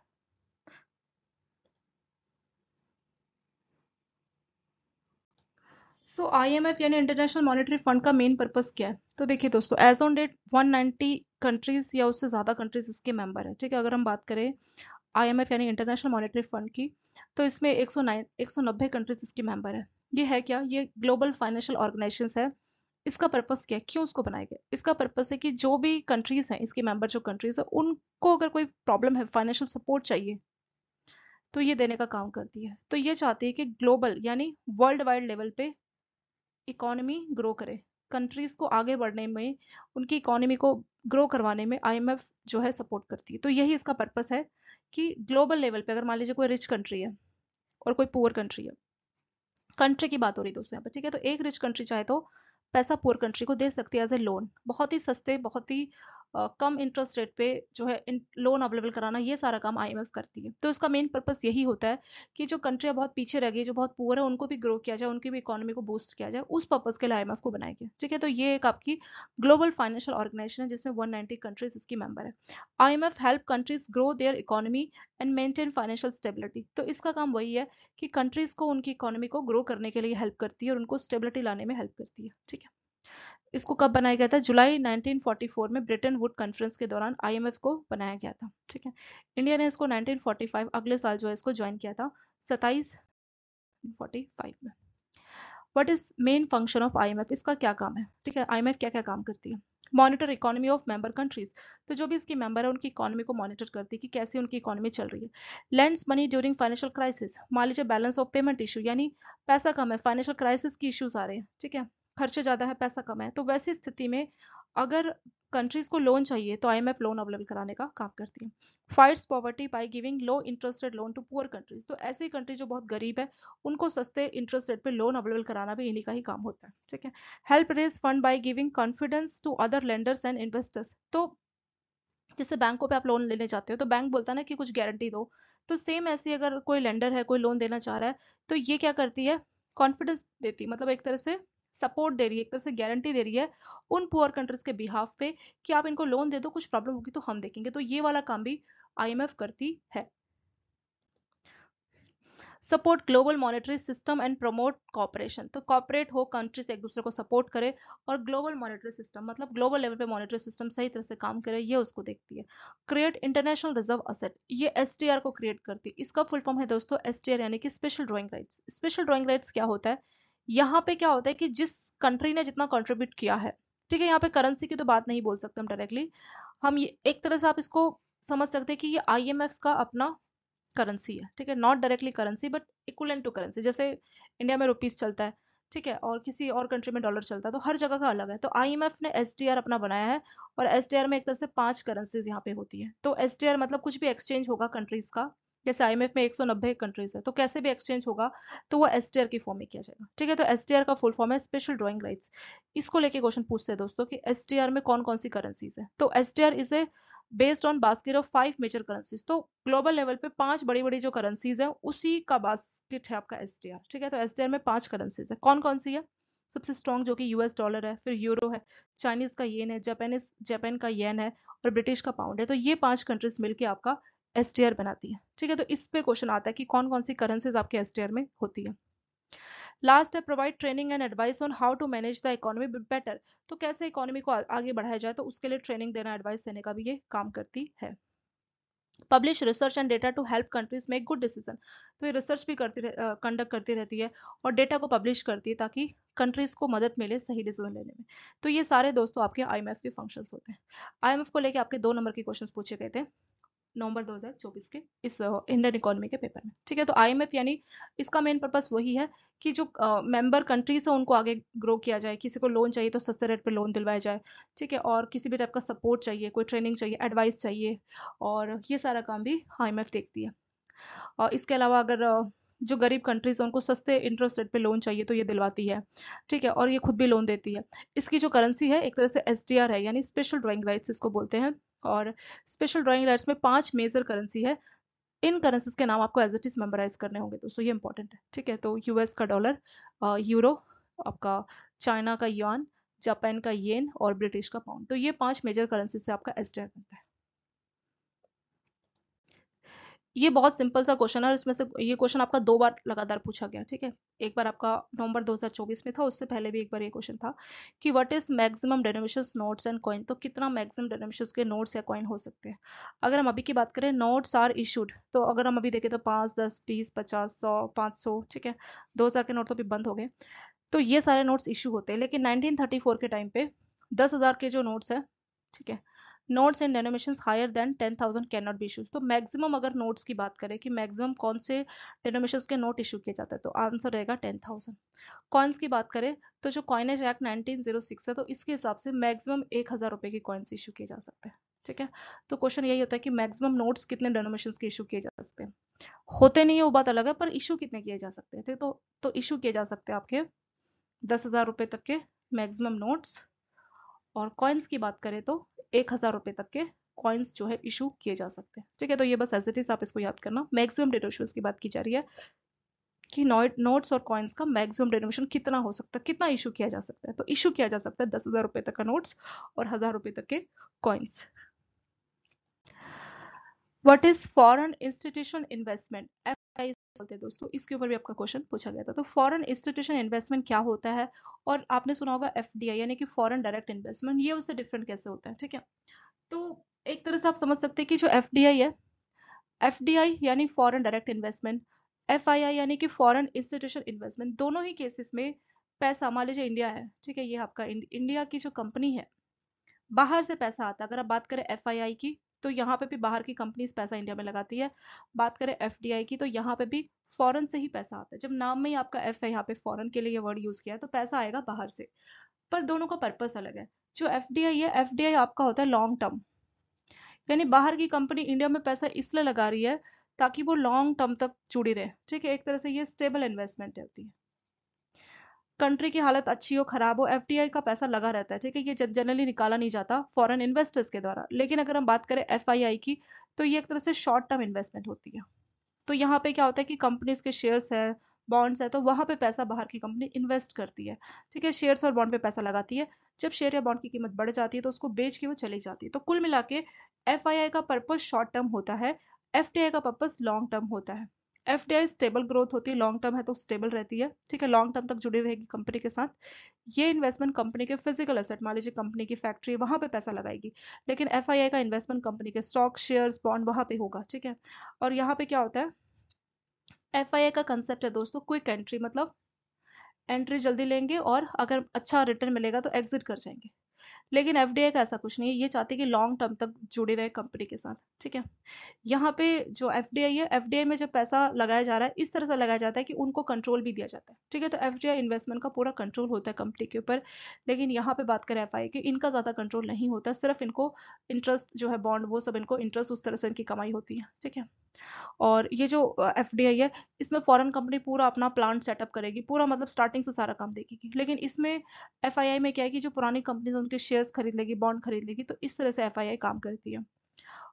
सो आईएमएफ यानी इंटरनेशनल मॉनेटरी फंड का मेन पर्पस क्या है, तो देखिए दोस्तों, एज ऑन डेट 190 कंट्रीज या उससे ज्यादा कंट्रीज इसके मेंबर है, ठीक है। अगर हम बात करें आईएमएफ यानी इंटरनेशनल मॉनेटरी फंड की, तो इसमें 190 कंट्रीज इसके मेंबर है। ये है क्या, ये ग्लोबल फाइनेंशियल ऑर्गेनाइजेशन है। इसका पर्पस क्या है, क्यों उसको बनाया गया, इसका पर्पस है कि जो भी कंट्रीज हैं, इसके मेंबर जो कंट्रीज है, उनको अगर कोई प्रॉब्लम है, फाइनेंशियल सपोर्ट चाहिए, तो ये देने का काम करती है। तो ये चाहती है कि ग्लोबल यानी वर्ल्ड वाइड लेवल पे इकोनॉमी ग्रो करे, कंट्रीज को आगे बढ़ने में, उनकी इकोनॉमी को ग्रो करवाने में आईएमएफ जो है सपोर्ट करती है। तो यही इसका पर्पस है कि ग्लोबल लेवल पे, अगर मान लीजिए कोई रिच कंट्री है और कोई पुअर कंट्री है, कंट्री की बात हो रही है दोस्तों यहाँ पर, ठीक है। तो एक रिच कंट्री चाहे तो पैसा पुअर कंट्री को दे सकती है एज ए लोन, बहुत ही सस्ते, बहुत ही कम इंटरेस्ट रेट पे जो है लोन अवेलेबल कराना, ये सारा काम आईएमएफ करती है। तो इसका मेन पर्पस यही होता है कि जो कंट्रियां बहुत पीछे रह गई, जो बहुत पुअर है, उनको भी ग्रो किया जाए, उनकी भी इकोनॉमी को बूस्ट किया जाए, उस पर्पस के लिए आईएमएफ को बनाया गया, ठीक है। तो ये एक आपकी ग्लोबल फाइनेंशियल ऑर्गेनाइजेशन है जिसमें 190 कंट्रीज इसकी मेंबर है। IMF help countries grow there economy and maintain financial stability. तो इसका काम वही है कि कंट्रीज को उनकी इकोनॉमी को ग्रो करने के लिए हेल्प करती है और उनको स्टेबिलिटी लाने में हेल्प करती है, ठीक है। इसको कब बनाया गया था, जुलाई 1944 में ब्रिटेन वुड कॉन्फ्रेंस के दौरान आईएमएफ को बनाया गया था, ठीक है। इंडिया ने इसको 1945 अगले साल जो है इसको ज्वाइन किया था, 27/45 में। What is main function of IMF, इसका क्या काम है, ठीक है। आईएमएफ क्या क्या काम करती है, monitor economy of member countries. तो जो भी इसकी मेंबर है, उनकी इकोनॉमी को मॉनिटर करती है कि कैसे उनकी इकोनॉमी चल रही है। Lends money during financial crisis, मान लीजिए बैलेंस ऑफ पेमेंट इशू, यानी पैसा कम है, फाइनेंशियल क्राइसिस की इश्यूज आ रहे हैं, ठीक है, खर्चे ज्यादा है, पैसा कम है, तो वैसी स्थिति में अगर कंट्रीज को लोन चाहिए, तो आईएमएफ लोन अवेलेबल कराने का काम करती है। Fights poverty by giving low interested loan to poor countries. तो ऐसी कंट्री जो बहुत गरीब है, उनको सस्ते इंटरेस्ट रेट पे लोन अवेलेबल कराना भी इन्हीं का ही काम होता है, ठीक है। Help raise fund by giving confidence to other lenders and investors. तो जैसे बैंकों पे आप लोन लेने जाते हो तो बैंक बोलता है ना कि कुछ गारंटी दो, तो सेम ऐसे अगर कोई लेंडर है, कोई लोन देना चाह रहा है, तो ये क्या करती है, कॉन्फिडेंस देती है, मतलब एक तरह से सपोर्ट दे रही है, एक तरह से गारंटी दे रही है उन पुअर कंट्रीज के बिहाफ पे कि आप इनको लोन दे दो, कुछ प्रॉब्लम होगी तो हम देखेंगे। तो ये वाला काम भी आईएमएफ करती है। Support global monetary system and promote cooperation, तो कॉपरेट हो, कंट्रीज एक दूसरे को सपोर्ट करे, और ग्लोबल मॉनेटरी सिस्टम मतलब ग्लोबल लेवल पे मॉनेटरी सिस्टम सही तरह से काम करे, ये उसको देखती है। क्रिएट इंटरनेशनल रिजर्व असेट, ये एसटीआर को क्रिएट करती है। इसका फुल फॉर्म है दोस्तों एसटीआर, यानी कि special drawing rights. Special drawing rights क्या होता है, यहाँ पे क्या होता है कि जिस कंट्री ने जितना कॉन्ट्रीब्यूट किया है, ठीक है, यहाँ पे करेंसी की तो बात नहीं बोल सकते हम डायरेक्टली, हम ये एक तरह से आप इसको समझ सकते हैं कि ये आईएमएफ का अपना करेंसी है, ठीक है, not directly currency but equivalent to currency. जैसे इंडिया में रुपीस चलता है, ठीक है, और किसी और कंट्री में डॉलर चलता है, तो हर जगह का अलग है। तो आईएमएफ ने एसडीआर अपना बनाया है, और एसडीआर में एक तरह से 5 करेंसीज यहाँ पे होती है। तो एसडीआर मतलब कुछ भी एक्सचेंज होगा कंट्रीज का, जैसे आईएमएफ में 190 कंट्रीज है, तो कैसे भी एक्सचेंज होगा तो वो एसडीआर की फॉर्म में किया जाएगा, ठीक है। तो एसडीआर का फुल फॉर्म है स्पेशल ड्रॉइंग राइट्स। इसको लेके क्वेश्चन पूछते हैं दोस्तों कि एसडीआर में कौन कौन सी करेंसीज है। तो SDR is a based on basket of 5 major currencies, तो ग्लोबल लेवल पे 5 बड़ी बड़ी जो करेंसीज है उसी का बास्केट है आपका एसडीआर, ठीक है। तो एसडीआर में 5 करेंसीज है, कौन कौन सी है, सबसे स्ट्रॉन्ग जो कि यूएस डॉलर है, फिर यूरो है, चाइनीज का येन है, जापान का येन है, और ब्रिटिश का पाउंड है। तो ये 5 कंट्रीज मिलके आपका एसडीआर बनाती है, ठीक है। तो इस पे क्वेश्चन आता है कि कौन कौन सी करेंसीज आपके एसडीआर में होती है। लास्ट है provide training and advice on how to manage the economy better, तो कैसे इकोनॉमी को आगे बढ़ाया जाए, तो उसके लिए ट्रेनिंग देना, एडवाइस देने का भी ये काम करती है। Publish research and data to help countries make good decision, तो ये रिसर्च भी कंडक्ट करती रहती है और डेटा को पब्लिश करती है ताकि कंट्रीज को मदद मिले सही डिसीजन लेने में। तो ये सारे दोस्तों आपके आईएमएफ के फंक्शंस होते हैं। आईएमएफ को लेके आपके 2 नंबर के क्वेश्चंस पूछे गए थे नवंबर 2024 के इस इंडियन इकोनॉमी के पेपर में, ठीक है। तो आईएमएफ यानी इसका मेन पर्पस वही है कि जो मेंबर कंट्रीज है उनको आगे ग्रो किया जाए, किसी को लोन चाहिए तो सस्ते रेट पे लोन दिलवाया जाए, ठीक है, और किसी भी टाइप का सपोर्ट चाहिए, कोई ट्रेनिंग चाहिए, एडवाइस चाहिए, और ये सारा काम भी आईएमएफ देखती है। और इसके अलावा अगर जो गरीब कंट्रीज है उनको सस्ते इंटरेस्ट रेट पे लोन चाहिए तो ये दिलवाती है, ठीक है, और ये खुद भी लोन देती है। इसकी जो करेंसी है एक तरह से एसडीआर है, यानी स्पेशल ड्राइंग राइट्स इसको बोलते हैं। और स्पेशल ड्राइंग राइट्स में 5 मेजर करेंसी है, इन करेंसीज के नाम आपको एज इट इज मेमोराइज करने होंगे दोस्तों, ये इंपॉर्टेंट है, ठीक है। तो यूएस का डॉलर, यूरो आपका, चाइना का युआन, जापान का येन, और ब्रिटिश का पाउंड, तो ये 5 मेजर करेंसी से आपका एसडीआर बनता है। ये बहुत सिंपल सा क्वेश्चन है, और इसमें से ये क्वेश्चन आपका 2 बार लगातार पूछा गया, ठीक है। एक बार आपका नवंबर 2024 में था, उससे पहले भी एक बार ये क्वेश्चन था कि what is maximum denominations notes and coin, तो कितना मैक्सिमम डिनोमिनेशंस के नोट्स या कॉइन हो सकते हैं। अगर हम अभी की बात करें, नोट्स आर इशूड, तो अगर हम अभी देखें तो 5, 10, 20, 50, 100, 500, ठीक है, 2000 के नोट तो अभी बंद हो गए, तो ये सारे नोट्स इशू होते हैं। लेकिन 1934 के टाइम पे 10,000 के जो नोट्स है, ठीक है, notes and denominations higher than 10,000 cannot be issued. तो मैक्सिमम अगर नोट्स की बात करें कि मैक्सिमम कौन से डेनोमिनेशंस के नोट इशू किए जाते हैं, तो आंसर रहेगा 10,000। कॉइन्स की बात करें तो जो कॉइनेज एक्ट 1906 है, तो इसके हिसाब से मैक्सिमम 1,000 रुपए के कॉइन्स इशू किए जा सकते हैं, ठीक है। तो क्वेश्चन यही होता है कि मैक्सिमम नोट्स कितने डेनोमिनेशंस के इशू किए जा सकते हैं। होते नहीं है वो बात अलग है, पर इशू कितने किए जा सकते हैं, ठीक। तो इशू किए जा सकते हैं आपके 10,000 रुपए तक के मैक्सिमम नोट्स, और कॉइन्स की बात करें तो 1,000 रुपए तक के कॉइन्स जो है इशू किए जा सकते हैं, ठीक है। तो ये बस एज इट इज आप इसको याद करना। मैक्सिमम डिनोमिनेशंस की बात की जा रही है कि नोट्स और कॉइन्स का मैक्सिमम डिनोमिनेशन कितना हो सकता है, कितना इशू किया जा सकता है। तो इशू किया जा सकता है 10,000 रुपए तक का नोट्स और 1,000 रुपए तक के coins. What is foreign institution investment, FII बोलते हैं दोस्तों, इसके ऊपर भी आपका क्वेश्चन पूछा गया था। तो फॉरेन इंस्टीट्यूशन इन्वेस्टमेंट क्या होता है, और आपने सुना होगा एफडीआई यानी कि फॉरेन डायरेक्ट इन्वेस्टमेंट, ये उससे डिफरेंट कैसे होता है, ठीक है। तो एक तरह से आप समझ सकते हैं कि जो एफडीआई है, एफडीआई यानी फॉरेन डायरेक्ट इन्वेस्टमेंट, एफआईआई यानी कि फॉरेन इंस्टीट्यूशन इन्वेस्टमेंट, दोनों ही केसेस में पैसा, मान लीजिए इंडिया है, ठीक है, ये आपका इंडिया की जो कंपनी है, बाहर से पैसा आता है। अगर आप बात करें एफआईआई की, तो यहाँ पे भी बाहर की कंपनीज पैसा इंडिया में लगाती है। बात करें एफडीआई की, तो यहाँ पे भी फॉरेन से ही पैसा आता है। जब नाम में ही आपका एफ है, यहाँ पे फॉरेन के लिए ये वर्ड यूज किया है, तो पैसा आएगा बाहर से, पर दोनों का पर्पस अलग है। जो एफडीआई है, एफडीआई आपका होता है लॉन्ग टर्म, यानी बाहर की कंपनी इंडिया में पैसा इसलिए लगा रही है ताकि वो लॉन्ग टर्म तक जुड़ी रहे, ठीक है, एक तरह से ये स्टेबल इन्वेस्टमेंट होती है। कंट्री की हालत अच्छी हो खराब हो, एफडीआई का पैसा लगा रहता है, ठीक है, ये जनरली निकाला नहीं जाता फॉरेन इन्वेस्टर्स के द्वारा। लेकिन अगर हम बात करें एफआईआई की, तो ये एक तरह से शॉर्ट टर्म इन्वेस्टमेंट होती है। तो यहाँ पे क्या होता है कि कंपनीज के शेयर्स है, बॉन्ड्स है, तो वहां पे पैसा बाहर की कंपनी इन्वेस्ट करती है, ठीक है, शेयर्स और बॉन्ड पे पैसा लगाती है। जब शेयर या बॉन्ड की कीमत बढ़ जाती है तो उसको बेच के वो चली जाती है। तो कुल मिला के एफआईआई का पर्पज शॉर्ट टर्म होता है, एफडीआई का पर्पज लॉन्ग टर्म होता है। एफडीआई स्टेबल ग्रोथ होती है, लॉन्ग टर्म है तो स्टेबल रहती है, ठीक है, लॉन्ग टर्म तक जुड़ी रहेगी कंपनी के साथ। ये इन्वेस्टमेंट कंपनी के फिजिकल एसेट, मान लीजिए कंपनी की फैक्ट्री, वहां पे पैसा लगाएगी। लेकिन एफआईआई का इन्वेस्टमेंट कंपनी के स्टॉक, शेयर्स, बॉन्ड वहां पे होगा, ठीक है। और यहाँ पे क्या होता है, एफआईआई का कंसेप्ट है दोस्तों क्विक एंट्री, मतलब एंट्री जल्दी लेंगे और अगर अच्छा रिटर्न मिलेगा तो एग्जिट कर जाएंगे। लेकिन एफडीआई का ऐसा कुछ नहीं है, ये चाहती है कि लॉन्ग टर्म तक जुड़े रहे कंपनी के साथ, ठीक है। यहाँ पे जो एफडीआई है, एफडीआई में जब पैसा लगाया जा रहा है इस तरह से लगाया जाता है कि उनको कंट्रोल भी दिया जाता है, ठीक है। तो एफडीआई इन्वेस्टमेंट का पूरा कंट्रोल होता है कंपनी के ऊपर। लेकिन यहाँ पे बात करें एफआई की, इनका ज्यादा कंट्रोल नहीं होता, सिर्फ इनको इंटरेस्ट जो है बॉन्ड, वो सब इनको इंटरेस्ट, उस तरह से इनकी कमाई होती है, ठीक है। और ये जो एफडीआई है, इसमें फॉरेन कंपनी पूरा अपना प्लांट सेटअप करेगी, पूरा मतलब स्टार्टिंग से सारा काम देखेगी। लेकिन इसमें एफआईआई में क्या है कि जो पुरानी कंपनी उनके शेयर्स खरीद लेगी, बॉन्ड खरीद लेगी, तो इस तरह से एफआईआई काम करती है।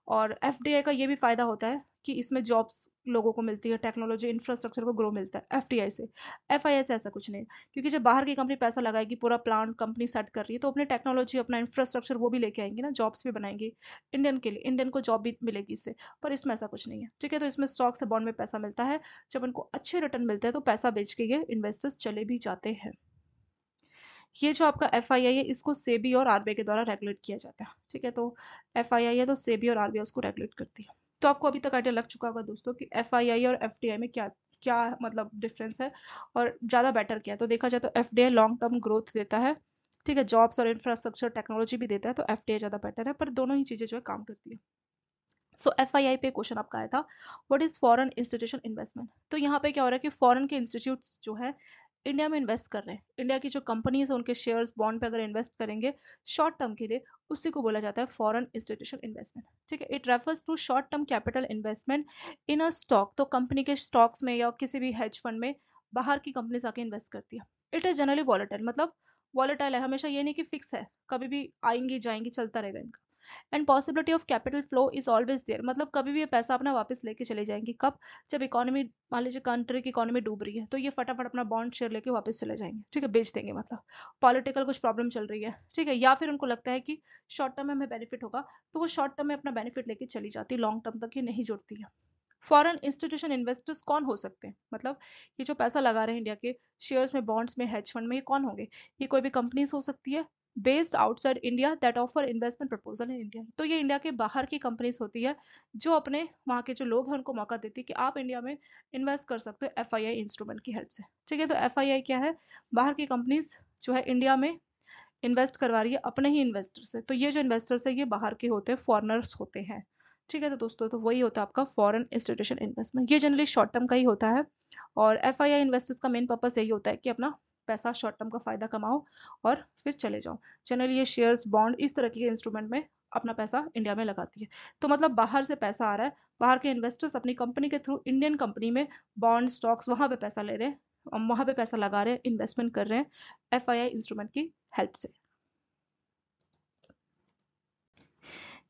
और एफडीआई का ये भी फायदा होता है कि इसमें जॉब्स लोगों को मिलती है, टेक्नोलॉजी इंफ्रास्ट्रक्चर को ग्रो मिलता है एफडीआई से। एफआईआई से ऐसा कुछ नहीं है, क्योंकि जब बाहर की कंपनी पैसा लगाएगी, पूरा प्लांट कंपनी सेट कर रही है, तो अपने टेक्नोलॉजी, अपना इंफ्रास्ट्रक्चर वो भी लेके आएंगी ना, जॉब्स भी बनाएंगी इंडियन के लिए, इंडियन को जॉब भी मिलेगी इससे। पर इसमें ऐसा कुछ नहीं है, ठीक है। तो इसमें स्टॉक से बॉन्ड में पैसा मिलता है, जब उनको अच्छे रिटर्न मिलते हैं तो पैसा बेच के ये इन्वेस्टर्स चले भी जाते हैं। ये जो आपका एफआईआई है, इसको सेबी और आरबीआई के द्वारा रेगुलेट किया जाता है, ठीक है। तो एफआईआई है तो सेबी और आरबीआई उसको रेगुलेट करती है। तो आपको अभी तक आइडिया लग चुका होगा दोस्तों कि एफआईआई और एफडीआई में क्या क्या मतलब डिफरेंस है और ज्यादा बेटर क्या है। तो देखा जाए तो एफडीआई लॉन्ग टर्म ग्रोथ देता है, ठीक है, जॉब्स और इंफ्रास्ट्रक्चर टेक्नोलॉजी भी देता है, तो एफडीआई ज्यादा बेटर है, पर दोनों ही चीजें जो है काम करती है। सो एफआईआई पे क्वेश्चन आपका आया था, what is foreign institution investment. तो यहाँ पे क्या हो रहा है कि फॉरेन के इंस्टीट्यूट्स जो है इंडिया में इन्वेस्ट कर रहे हैं, इंडिया की जो कंपनीज है उनके शेयर्स, बॉन्ड पे अगर इन्वेस्ट करेंगे शॉर्ट टर्म के लिए, उसी को बोला जाता है फॉरेन इंस्टीट्यूशन इन्वेस्टमेंट, ठीक है। It refers to short term capital investment in a stock. तो कंपनी के स्टॉक्स में या किसी भी हेज फंड में बाहर की कंपनीज आके इन्वेस्ट करती है। इट इज जनरली वॉलेटाइल, मतलब वॉलेटाइल है, हमेशा ये नहीं कि फिक्स है, कभी भी आएंगी जाएंगी, चलता रहेगा इनका। And possibility of capital flow is always there, मतलब कभी भी ये पैसा अपना वापस लेके चले जाएंगे, कब, जब इकोनॉमी, मान लीजिए कंट्री की इकोनॉमी डूब रही है, तो ये फटाफट अपना बॉन्ड शेयर लेके वापस चले जाएंगे, ठीक है, बेच देंगे, मतलब पॉलिटिकल कुछ प्रॉब्लम चल रही है, ठीक है, या फिर उनको लगता है कि शॉर्ट टर्म में हमें बेनिफिट होगा, तो वो शॉर्ट टर्म में अपना बेनिफिट लेके चली जाती है, लॉन्ग टर्म तक ये नहीं जुड़ती है। फॉरेन इंस्टीट्यूशन इन्वेस्टर्स कौन हो सकते हैं, मतलब ये जो पैसा लगा रहे हैं इंडिया के शेयर्स में, बॉन्ड्स में, हेज फंड में, ये कौन होंगे। ये कोई भी कंपनीज हो सकती है based outside India that offer investment proposal in India. तो ये इंडिया के बाहर की कंपनीज होती है जो अपने वहाँ के जो लोग हैं उनको मौका देती है कि आप इंडिया में इन्वेस्ट कर सकते हो एफआईआई इंस्ट्रूमेंट की हेल्प से, ठीक है। तो एफआईआई क्या है, बाहर की कंपनीज जो है इंडिया में इन्वेस्ट करवा रही है अपने ही इन्वेस्टर से। तो ये जो इन्वेस्टर्स है ये बाहर के होते हैं, फॉरनर्स होते हैं, ठीक है। तो दोस्तों तो वही होता है आपका फॉरेन इंस्टीट्यूशन इन्वेस्टमेंट, ये जनरली शॉर्ट टर्म का ही होता है। और एफआईआई इन्वेस्टर्स का मेन पर्पस यही होता है कि अपना पैसा शॉर्ट टर्म का फायदा कमाओ और फिर चले जाओ। जनरली ये शेयर्स, बॉन्ड, इस तरह के इंस्ट्रूमेंट में अपना पैसा इंडिया में लगाती है। तो मतलब बाहर से पैसा आ रहा है, बाहर के इन्वेस्टर्स अपनी कंपनी के थ्रू इंडियन कंपनी में बॉन्ड, स्टॉक्स, वहां पे पैसा ले रहे हैं, वहां पे पैसा लगा रहे हैं, इन्वेस्टमेंट कर रहे हैं एफआईआई इंस्ट्रूमेंट की हेल्प से।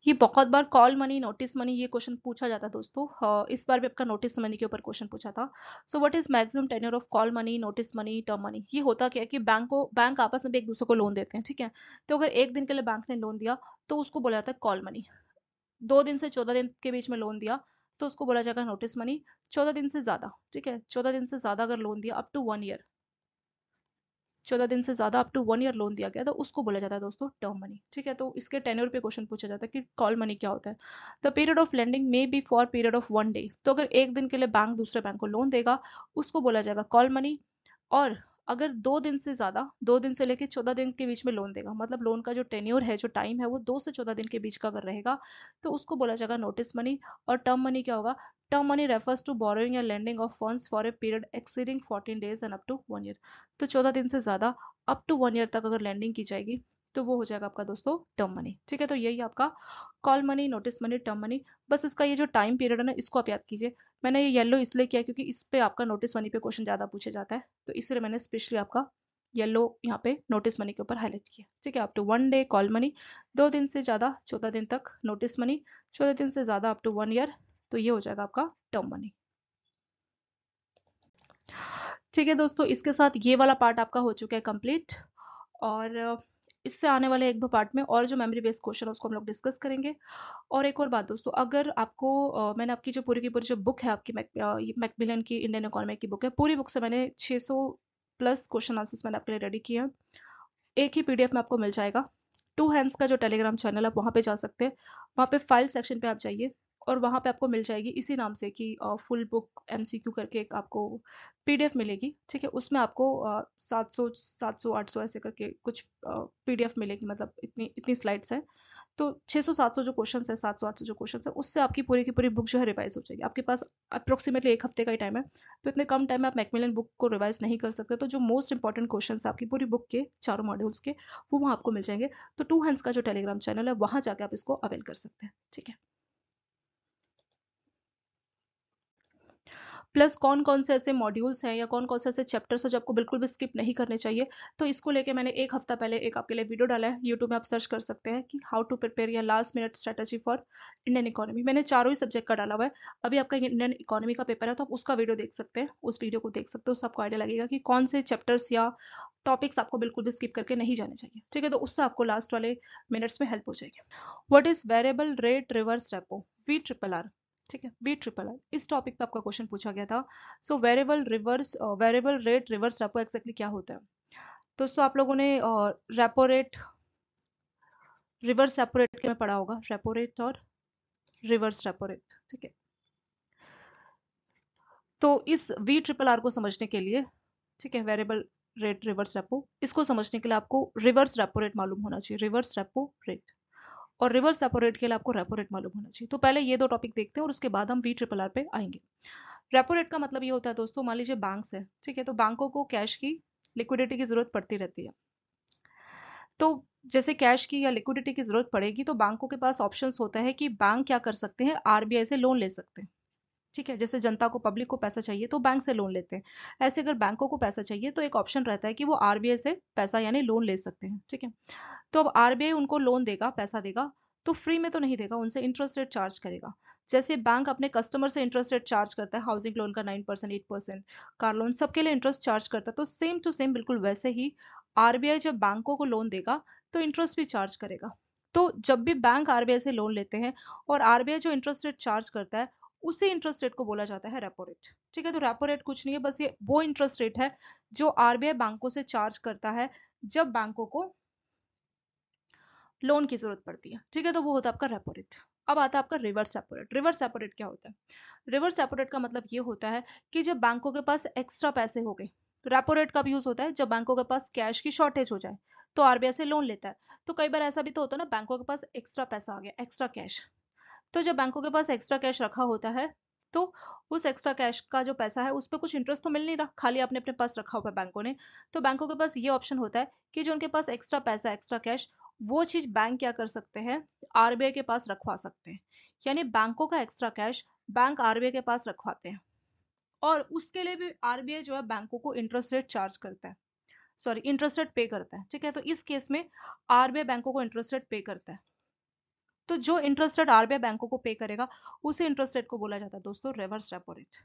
ये बहुत बार कॉल मनी, नोटिस मनी, ये क्वेश्चन पूछा जाता है दोस्तों। इस बार भी आपका नोटिस मनी के ऊपर क्वेश्चन पूछा था। So what is maximum tenure of call money, notice money, term money. ये होता क्या है कि बैंक आपस में भी एक दूसरे को लोन देते हैं, ठीक है। तो अगर एक दिन के लिए बैंक ने लोन दिया तो उसको बोला जाता है कॉल मनी। 2 दिन से 14 दिन के बीच में लोन दिया तो उसको बोला जाएगा नोटिस मनी। 14 दिन से ज्यादा, ठीक है, 14 दिन से ज्यादा अगर लोन दिया, अप टू 1 ईयर, 14 दिन से ज्यादा अप टू 1 ईयर लोन दिया गया, तो उसको बोला जाता है दोस्तों टर्म मनी, ठीक है। तो इसके टेन्योर पे क्वेश्चन पूछा जाता है कि कॉल मनी क्या होता है। The period of lending may be for period of 1 day. तो अगर एक दिन के लिए बैंक दूसरे बैंक को लोन देगा उसको बोला जाएगा कॉल मनी। और अगर 2 दिन से ज्यादा, 2 दिन से लेकर 14 दिन के बीच में लोन देगा, मतलब लोन का जो टेन्योर है, जो टाइम है, वो 2 से 14 दिन के बीच का अगर रहेगा तो उसको बोला जाएगा नोटिस मनी। और टर्म मनी क्या होगा, term money refers to borrowing या lending of funds for a period exceeding 14 days and up to 1 year. तो 14 दिन से ज्यादा अप टू 1 ईयर तक अगर लैंडिंग की जाएगी तो वो हो जाएगा आपका दोस्तों टर्म मनी, ठीक है। तो यही आपका call money, notice money, term money. बस इसका ये जो टाइम पीरियड है ना, इसको आप याद कीजिए। मैंने ये येलो इसलिए किया क्योंकि इस पे आपका नोटिस मनी पे क्वेश्चन ज्यादा पूछे जाता है, तो इसलिए मैंने स्पेशली आपका येलो यहाँ पे नोटिस मनी के ऊपर हाईलाइट किया, ठीक है। Up to 1 day call money, 2 दिन से ज़्यादा 14 दिन तक नोटिस मनी, 14 दिन से ज़्यादा अप टू 1 ईयर, तो ये हो जाएगा आपका टर्म मनी। ठीक है दोस्तों, इसके साथ ये वाला पार्ट आपका हो चुका है कंप्लीट, और इससे आने वाले 1-2 पार्ट में और जो मेमोरी बेस्ड क्वेश्चन है उसको हम लोग डिस्कस करेंगे। और एक और बात दोस्तों, अगर आपको मैंने आपकी जो पूरी की पूरी जो बुक है आपकी मैकमिलन की इंडियन इकोनॉमी की बुक है, पूरी बुक से मैंने 600 प्लस क्वेश्चन आंसर्स मैंने आपके लिए रेडी किए हैं। एक ही पीडीएफ में आपको मिल जाएगा। टू हैंड्स का जो टेलीग्राम चैनल है वहाँ पे जा सकते हैं, वहाँ पे फाइल सेक्शन पे आप जाइए और वहाँ पे आपको मिल जाएगी इसी नाम से कि फुल बुक एमसीक्यू करके एक आपको पीडीएफ मिलेगी, ठीक है। उसमें आपको 700 ऐसे करके कुछ पीडीएफ मिलेगी, मतलब इतनी इतनी स्लाइड्स हैं। तो 600-700 जो क्वेश्चन है, 700-800 जो क्वेश्चन है, उससे आपकी पूरी की पूरी बुक जो है रिवाइज हो जाएगी। आपके पास अप्रोक्सीमेटली 1 हफ्ते का ही टाइम है, तो इतने कम टाइम में आप मैकमिलन बुक को रिवाइज नहीं कर सकते। तो जो मोस्ट इंपॉर्टेंट क्वेश्चन है आपकी पूरी बुक के चारों मॉड्यूल्स के, वो वहाँ आपको मिल जाएंगे। तो टू हैंड्स का जो टेलीग्राम चैनल है वहाँ जाके आप इसको अवेल कर सकते हैं, ठीक है। प्लस कौन कौन से ऐसे मॉड्यूल्स हैं या कौन कौन से ऐसे चैप्टर्स हैं जो आपको बिल्कुल भी स्किप नहीं करने चाहिए, तो इसको लेके मैंने 1 हफ्ता पहले एक आपके लिए वीडियो डाला है। यूट्यूब में आप सर्च कर सकते हैं कि हाउ टू प्रिपेयर या last minute strategy for Indian economy. मैंने चारों ही सब्जेक्ट का डाला हुआ है। अभी आपका इंडियन इकोनॉमी का पेपर है तो आप उसका वीडियो देख सकते हैं, उस वीडियो को देख सकते हो, उससे आपको आइडिया लगेगा कि कौन से चैप्टर्स या टॉपिक्स आपको बिल्कुल भी स्किप करके नहीं जाने चाहिए, ठीक है। तो उससे आपको लास्ट वाले मिनट्स में हेल्प हो जाएगी। What is variable rate reverse repo, VRRR, ठीक है। VRRR, इस टॉपिक पे आपका क्वेश्चन पूछा गया था। So variable rate reverse repo exactly क्या होता है दोस्तों? आप लोगों ने repo rate, reverse repo rate में पढ़ा होगा, रेपो रेट और रिवर्स रेपो रेट, ठीक है। तो इस VRRR को समझने के लिए, ठीक है, वेरिएबल रेट रिवर्स रेपो, इसको समझने के लिए आपको रिवर्स रेपो रेट मालूम होना चाहिए, रिवर्स रेपो रेट। और रिवर्स रेपो रेट के लिए आपको रेपो रेट मालूम होना चाहिए। तो पहले ये 2 टॉपिक देखते हैं और उसके बाद हम VRRR पे आएंगे। रेपो रेट का मतलब ये होता है दोस्तों, मान लीजिए बैंक्स है, ठीक है, तो बैंकों को कैश की लिक्विडिटी की जरूरत पड़ती रहती है। तो जैसे कैश की या लिक्विडिटी की जरूरत पड़ेगी तो बैंकों के पास ऑप्शंस होता है कि बैंक क्या कर सकते हैं, आरबीआई से लोन ले सकते हैं, ठीक है। जैसे जनता को, पब्लिक को पैसा चाहिए तो बैंक से लोन लेते हैं, ऐसे अगर बैंकों को पैसा चाहिए तो एक ऑप्शन रहता है कि वो आरबीआई से पैसा यानी लोन ले सकते हैं, ठीक है। तो अब आरबीआई उनको लोन देगा, पैसा देगा, तो फ्री में तो नहीं देगा, उनसे इंटरेस्ट रेट चार्ज करेगा। जैसे बैंक अपने कस्टमर से इंटरेस्ट रेट चार्ज करता है, हाउसिंग लोन का 9%, 8%, कार लोन सबके लिए इंटरेस्ट चार्ज करता है, तो सेम टू सेम बिल्कुल वैसे ही आरबीआई जब बैंकों को लोन देगा तो इंटरेस्ट भी चार्ज करेगा। तो जब भी बैंक आरबीआई से लोन लेते हैं और आरबीआई जो इंटरेस्ट रेट चार्ज करता है, उसी इंटरेस्ट रेट को बोला जाता है रेपो रेट, ठीक है। तो रेपो रेट कुछ नहीं है, बस ये वो इंटरेस्ट रेट है जो आरबीआई बैंकों से चार्ज करता है जब बैंकों को लोन की जरूरत पड़ती है, ठीक है। तो वो होता है आपका रेपो रेट। अब आता है आपका reverse repo rate. Reverse repo rate क्या होता है? रिवर्स रेपो रेट का मतलब ये होता है कि जब बैंकों के पास एक्स्ट्रा पैसे हो गए, रेपो रेट कब यूज होता है? जब बैंकों के पास कैश की शॉर्टेज हो जाए तो आरबीआई से लोन लेता है। तो कई बार ऐसा भी तो होता है ना, बैंकों के पास एक्स्ट्रा पैसा आ गया, एक्स्ट्रा कैश। तो जब बैंकों के पास एक्स्ट्रा कैश रखा होता है तो उस एक्स्ट्रा कैश का जो पैसा है उस पर कुछ इंटरेस्ट तो मिल नहीं रहा, खाली आपने अपने पास रखा हुआ है बैंकों ने। तो बैंकों के पास ये ऑप्शन होता है कि जो उनके पास एक्स्ट्रा पैसा, एक्स्ट्रा कैश, वो चीज बैंक क्या कर सकते हैं, आरबीआई के पास रखवा सकते हैं। यानी बैंकों का एक्स्ट्रा कैश बैंक आरबीआई के पास रखवाते हैं, और उसके लिए भी आरबीआई जो है बैंकों को इंटरेस्ट रेट चार्ज करता है, सॉरी इंटरेस्ट रेट पे करता है, ठीक है। तो इस केस में आरबीआई बैंकों को इंटरेस्ट रेट पे करता है। तो जो इंटरेस्ट रेट आरबीआई बैंकों को पे करेगा उसी इंटरेस्ट रेट को बोला जाता है दोस्तों रिवर्स रेपो रेट।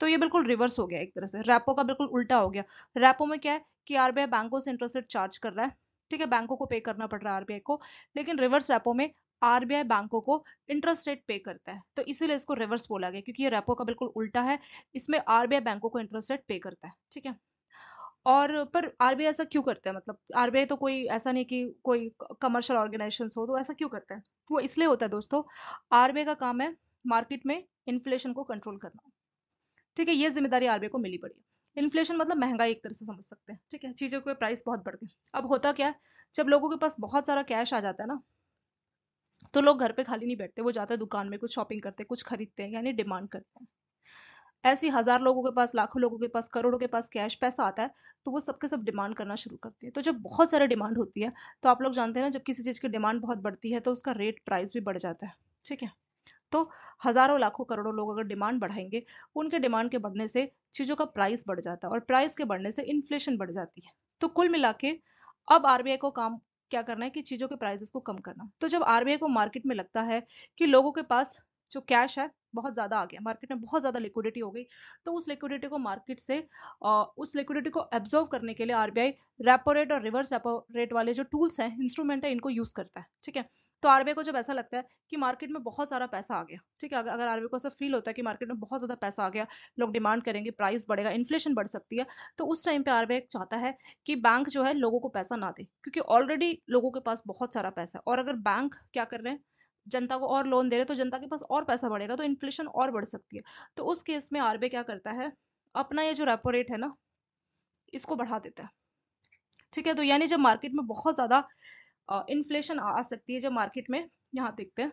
तो ये बिल्कुल रिवर्स हो गया, एक तरह से रेपो का बिल्कुल उल्टा हो गया। रेपो में क्या है कि आरबीआई बैंकों से इंटरेस्ट रेट चार्ज कर रहा है, ठीक है, बैंकों को पे करना पड़ रहा है आरबीआई को। लेकिन रिवर्स रेपो में आरबीआई बैंकों को इंटरेस्ट रेट पे करता है, तो इसीलिए इसको रिवर्स बोला गया, क्योंकि ये रेपो का बिल्कुल उल्टा है। इसमें आरबीआई बैंकों को इंटरेस्ट रेट पे करता है, ठीक है। और पर आरबीआई ऐसा क्यों करता है? मतलब आरबीआई तो कोई ऐसा नहीं कि कोई कमर्शियल ऑर्गेनाइजेशन हो, तो ऐसा क्यों करता है? वो इसलिए होता है दोस्तों, आरबीआई का काम है मार्केट में इन्फ्लेशन को कंट्रोल करना, ठीक है। ये जिम्मेदारी आरबीआई को मिली पड़ी है। इन्फ्लेशन मतलब महंगाई, एक तरह से समझ सकते हैं, ठीक है, चीजों के प्राइस बहुत बढ़ गए। अब होता क्या है, जब लोगों के पास बहुत सारा कैश आ जाता है ना, तो लोग घर पे खाली नहीं बैठते, वो जाते हैं दुकान में, कुछ शॉपिंग करते हैं, कुछ खरीदते हैं, यानी डिमांड करते हैं। ऐसी हजार लोगों के पास, लाखों लोगों के पास, करोड़ों के पास कैश पैसा आता है, तो वो सबके सब डिमांड करना शुरू करते हैं। तो जब बहुत सारी डिमांड होती है, तो आप लोग जानते हैं ना, जब किसी चीज की डिमांड बहुत बढ़ती है तो उसका रेट, प्राइस भी बढ़ जाता है, ठीक है। तो हजारों, लाखों, करोड़ों लोग अगर डिमांड बढ़ाएंगे, उनके डिमांड के बढ़ने से चीजों का प्राइस बढ़ जाता है, और प्राइस के बढ़ने से इन्फ्लेशन बढ़ जाती है। तो कुल मिला के अब आरबीआई को काम क्या करना है कि चीजों के प्राइसेस को कम करना। तो जब आरबीआई को मार्केट में लगता है कि लोगों के पास जो कैश है बहुत ज्यादा आ गया, मार्केट में बहुत ज्यादा लिक्विडिटी हो गई, तो उस लिक्विडिटी को मार्केट से उस लिक्विडिटी को एब्जॉर्व करने के लिए आरबीआई रेपो रेट और रिवर्स रेपो रेट वाले जो टूल्स हैं, इंस्ट्रूमेंट है, इनको यूज करता है। ठीक है, तो आरबीआई को जब ऐसा लगता है कि मार्केट में बहुत सारा पैसा आ गया, ठीक है, अगर आरबीआई को ऐसा फील होता है कि मार्केट में बहुत ज्यादा पैसा आ गया, लोग डिमांड करेंगे, प्राइस बढ़ेगा, इन्फ्लेशन बढ़ सकती है, तो उस टाइम पे आरबीआई चाहता है कि बैंक जो है लोगों को पैसा ना दे, क्योंकि ऑलरेडी लोगों के पास बहुत सारा पैसा है, और अगर बैंक क्या कर रहे हैं, जनता को और लोन दे रहे हैं, तो जनता के पास और पैसा बढ़ेगा, तो इन्फ्लेशन और बढ़ सकती है। तो उस केस में आरबीआई क्या करता है, अपना ये जो रेपो रेट है ना, इसको बढ़ा देता है। ठीक है, तो यानी जब मार्केट में बहुत ज्यादा इन्फ्लेशन आ सकती है, जब मार्केट में, यहाँ देखते हैं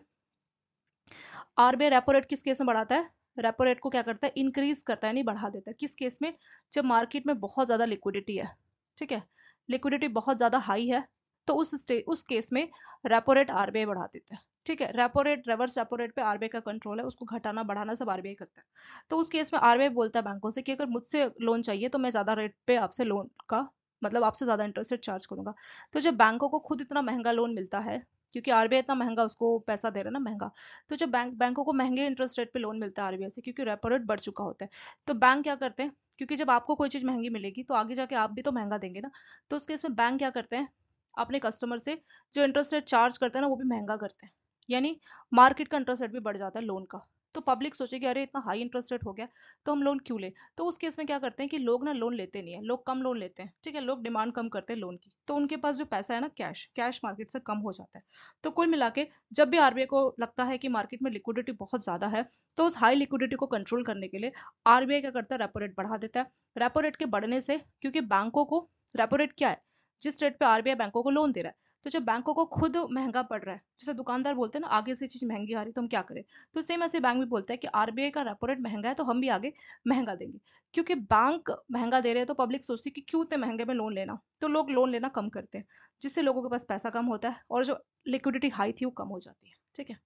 आरबीआई रेपो रेट किस केस में बढ़ाता है, रेपो रेट को क्या करता है, इंक्रीज करता है, नहीं बढ़ा देता है। किस केस में, जब मार्केट में बहुत ज्यादा लिक्विडिटी है, ठीक है, लिक्विडिटी बहुत ज्यादा हाई है, तो उस केस में रेपो रेट आरबीआई बढ़ा देता है। ठीक है, repo rate, reverse repo rate पे आरबीआई का कंट्रोल है, उसको घटाना बढ़ाना सब आरबीआई करता है। तो उस केस में आरबीआई बोलता है बैंकों से कि अगर मुझसे लोन चाहिए तो मैं ज्यादा रेट पे आपसे लोन का मतलब आपसे ज्यादा इंटरेस्ट रेट चार्ज करूंगा। तो जब बैंकों को खुद इतना महंगा लोन मिलता है, क्योंकि आरबीआई इतना महंगा उसको पैसा दे रहा है ना, महंगा, तो जब बैंकों को महंगे इंटरेस्ट रेट पे लोन मिलता है आरबीआई से, क्योंकि रेपो रेट बढ़ चुका होता है, तो बैंक क्या करते हैं, क्योंकि जब आपको कोई चीज महंगी मिलेगी तो आगे जाके आप भी तो महंगा देंगे ना, तो उस केस में बैंक क्या करते हैं, अपने कस्टमर से जो इंटरेस्ट रेट चार्ज करते हैं ना, वो भी महंगा करते हैं, यानी मार्केट का इंटरेस्ट रेट भी बढ़ जाता है लोन का। तो पब्लिक सोचेगी अरे इतना हाई इंटरेस्ट रेट हो गया, तो हम लोन क्यों ले। तो उस केस में क्या करते हैं कि लोग ना लोन लेते नहीं है, लोग कम लोन लेते हैं, ठीक है, लोग डिमांड कम करते हैं लोन की, तो उनके पास जो पैसा है ना, कैश कैश मार्केट से कम हो जाता है। तो कुल मिला के जब भी आरबीआई को लगता है कि मार्केट में लिक्विडिटी बहुत ज्यादा है, तो उस हाई लिक्विडिटी को कंट्रोल करने के लिए आरबीआई क्या करता है, रेपो रेट बढ़ा देता है। रेपो रेट के बढ़ने से, क्योंकि बैंकों को रेपो रेट क्या है, जिस रेट पे आरबीआई बैंकों को लोन दे रहा है, तो जब बैंकों को खुद महंगा पड़ रहा है, जैसे दुकानदार बोलते हैं ना आगे से चीज महंगी आ रही तो हम क्या करें, तो सेम ऐसे बैंक भी बोलता है कि आरबीआई का रेपो रेट महंगा है तो हम भी आगे महंगा देंगे। क्योंकि बैंक महंगा दे रहे हैं तो पब्लिक सोचती है कि क्यों इतने महंगे में लोन लेना, तो लोग लोन लेना कम करते हैं, जिससे लोगों के पास पैसा कम होता है और जो लिक्विडिटी हाई थी वो कम हो जाती है। ठीक है,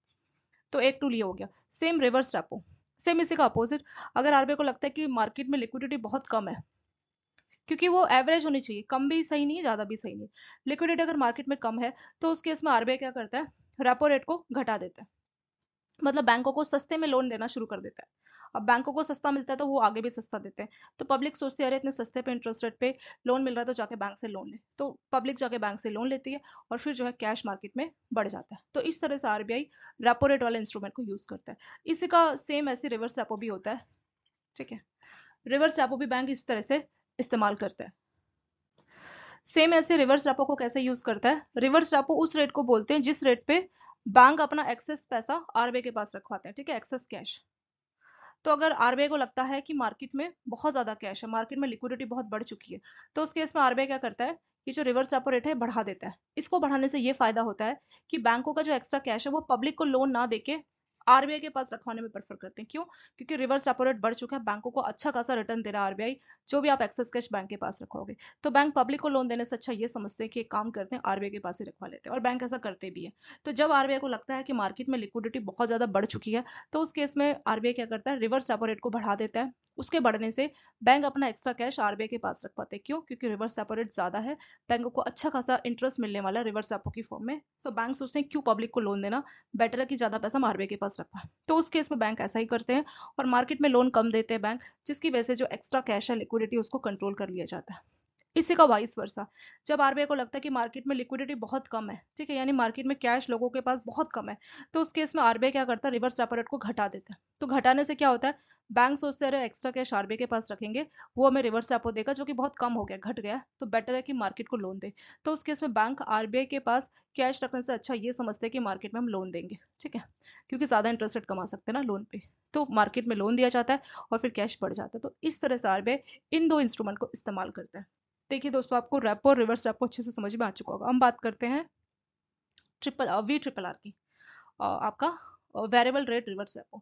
तो एक टूल ये हो गया। सेम रिवर्स रेपो, सेम इसी का अपोजिट, अगर आरबीआई को लगता है कि मार्केट में लिक्विडिटी बहुत कम है, क्योंकि वो एवरेज होनी चाहिए, कम भी सही नहीं है, ज्यादा भी सही नहीं, लिक्विडिटी अगर मार्केट में कम है, तो उस केस में आरबीआई क्या करता है, रेपो रेट को घटा देता है, मतलब बैंकों को सस्ते में लोन देना शुरू कर देता है। अब बैंकों को सस्ता मिलता है तो वो आगे भी सस्ता देते हैं, तो पब्लिक सोचती है अरे इतने सस्ते पे इंटरेस्ट रेट पे लोन मिल रहा है तो जाके बैंक से लोन ले, तो पब्लिक जाके बैंक से लोन लेती है, और फिर जो है कैश मार्केट में बढ़ जाता है। तो इस तरह से आरबीआई रेपो रेट वाले इंस्ट्रूमेंट को यूज करता है। इसी का सेम ऐसे रिवर्स रेपो भी होता है। ठीक है, रिवर्स रेपो भी बैंक इस तरह से इस्तेमाल करता है। सेम ऐसे रिवर्स रेपो को कैसे यूज करता है, रिवर्स रेपो उस रेट को बोलते हैं जिस रेट पे बैंक अपना एक्सेस पैसा आरबीआई के पास रखवाते हैं, ठीक है, एक्सेस कैश। तो अगर आरबीआई को लगता है कि मार्केट में बहुत ज्यादा कैश है, मार्केट में लिक्विडिटी बहुत बढ़ चुकी है, तो उस केस में आरबीआई क्या करता है, ये जो रिवर्स रेपो रेट है बढ़ा देता है। इसको बढ़ाने से ये फायदा होता है कि बैंकों का जो एक्स्ट्रा कैश है वो पब्लिक को लोन ना देके आरबीआई के पास रखवाने में प्रेफर करते हैं। क्यों, क्योंकि रिवर्स रेपो रेट बढ़ चुका है, बैंकों को अच्छा खासा रिटर्न दे रहा है आरबीआई, जो भी आप एक्सेस कैश बैंक के पास रखोगे। तो बैंक पब्लिक को लोन देने से अच्छा ये समझते हैं कि एक काम करते हैं आरबीआई के पास ही रखवा लेते हैं, और बैंक ऐसा करते भी है। तो जब आरबीआई को लगता है कि मार्केट में लिक्विडिटी बहुत ज्यादा बढ़ चुकी है, तो उस केस में आरबीआई क्या करता है, रिवर्स रेपो रेट को बढ़ा देता है। उसके बढ़ने से बैंक अपना एक्स्ट्रा कैश आरबीआई के पास रख पाते हैं। क्यों, क्योंकि रिवर्स रेपो रेट ज्यादा है, बैंकों को अच्छा खासा इंटरेस्ट मिलने वाला है रिवर्स रेपो की फॉर्म में, तो बैंक सोचते हैं क्यों पब्लिक को लोन देना, बेटर है कि ज्यादा पैसा हम आरबीआई के पास रखवाएं। तो उस केस में बैंक ऐसा ही करते हैं, और मार्केट में लोन कम देते हैं बैंक, जिसकी वजह से जो एक्स्ट्रा कैश है, लिक्विडिटी, उसको कंट्रोल कर लिया जाता है। इसी का वाइस वर्सा, जब आरबीआई को लगता है कि मार्केट में लिक्विडिटी बहुत कम है, ठीक है, यानी मार्केट में कैश लोगों के पास बहुत कम है, तो उस केस में आरबीआई क्या करता है, रिवर्स रेपो रेट को घटा देता है। तो घटाने से क्या होता है, बैंक सोचते रहे एक्स्ट्रा कैश आरबीआई के पास रखेंगे, वो हमें रिवर्स रेपो देगा जो कि बहुत कम हो गया, घट गया, तो बेटर है कि मार्केट को लोन दे। तो उस केस में बैंक आरबीआई के पास कैश रखने से अच्छा ये समझते हैं कि मार्केट में हम लोन देंगे, ठीक है, क्योंकि ज्यादा इंटरेस्ट रेट कमा सकते हैं ना लोन पे, तो मार्केट में लोन दिया जाता है और फिर कैश बढ़ जाता है। तो इस तरह से आरबीआई इन दो इंस्ट्रूमेंट को इस्तेमाल करता है। देखिए दोस्तों, आपको रेपो और रिवर्स रेपो अच्छे से समझ में आ चुका होगा। हम बात करते हैं ट्रिपल आर की, आपका वेरिएबल रेट रिवर्स रेपो।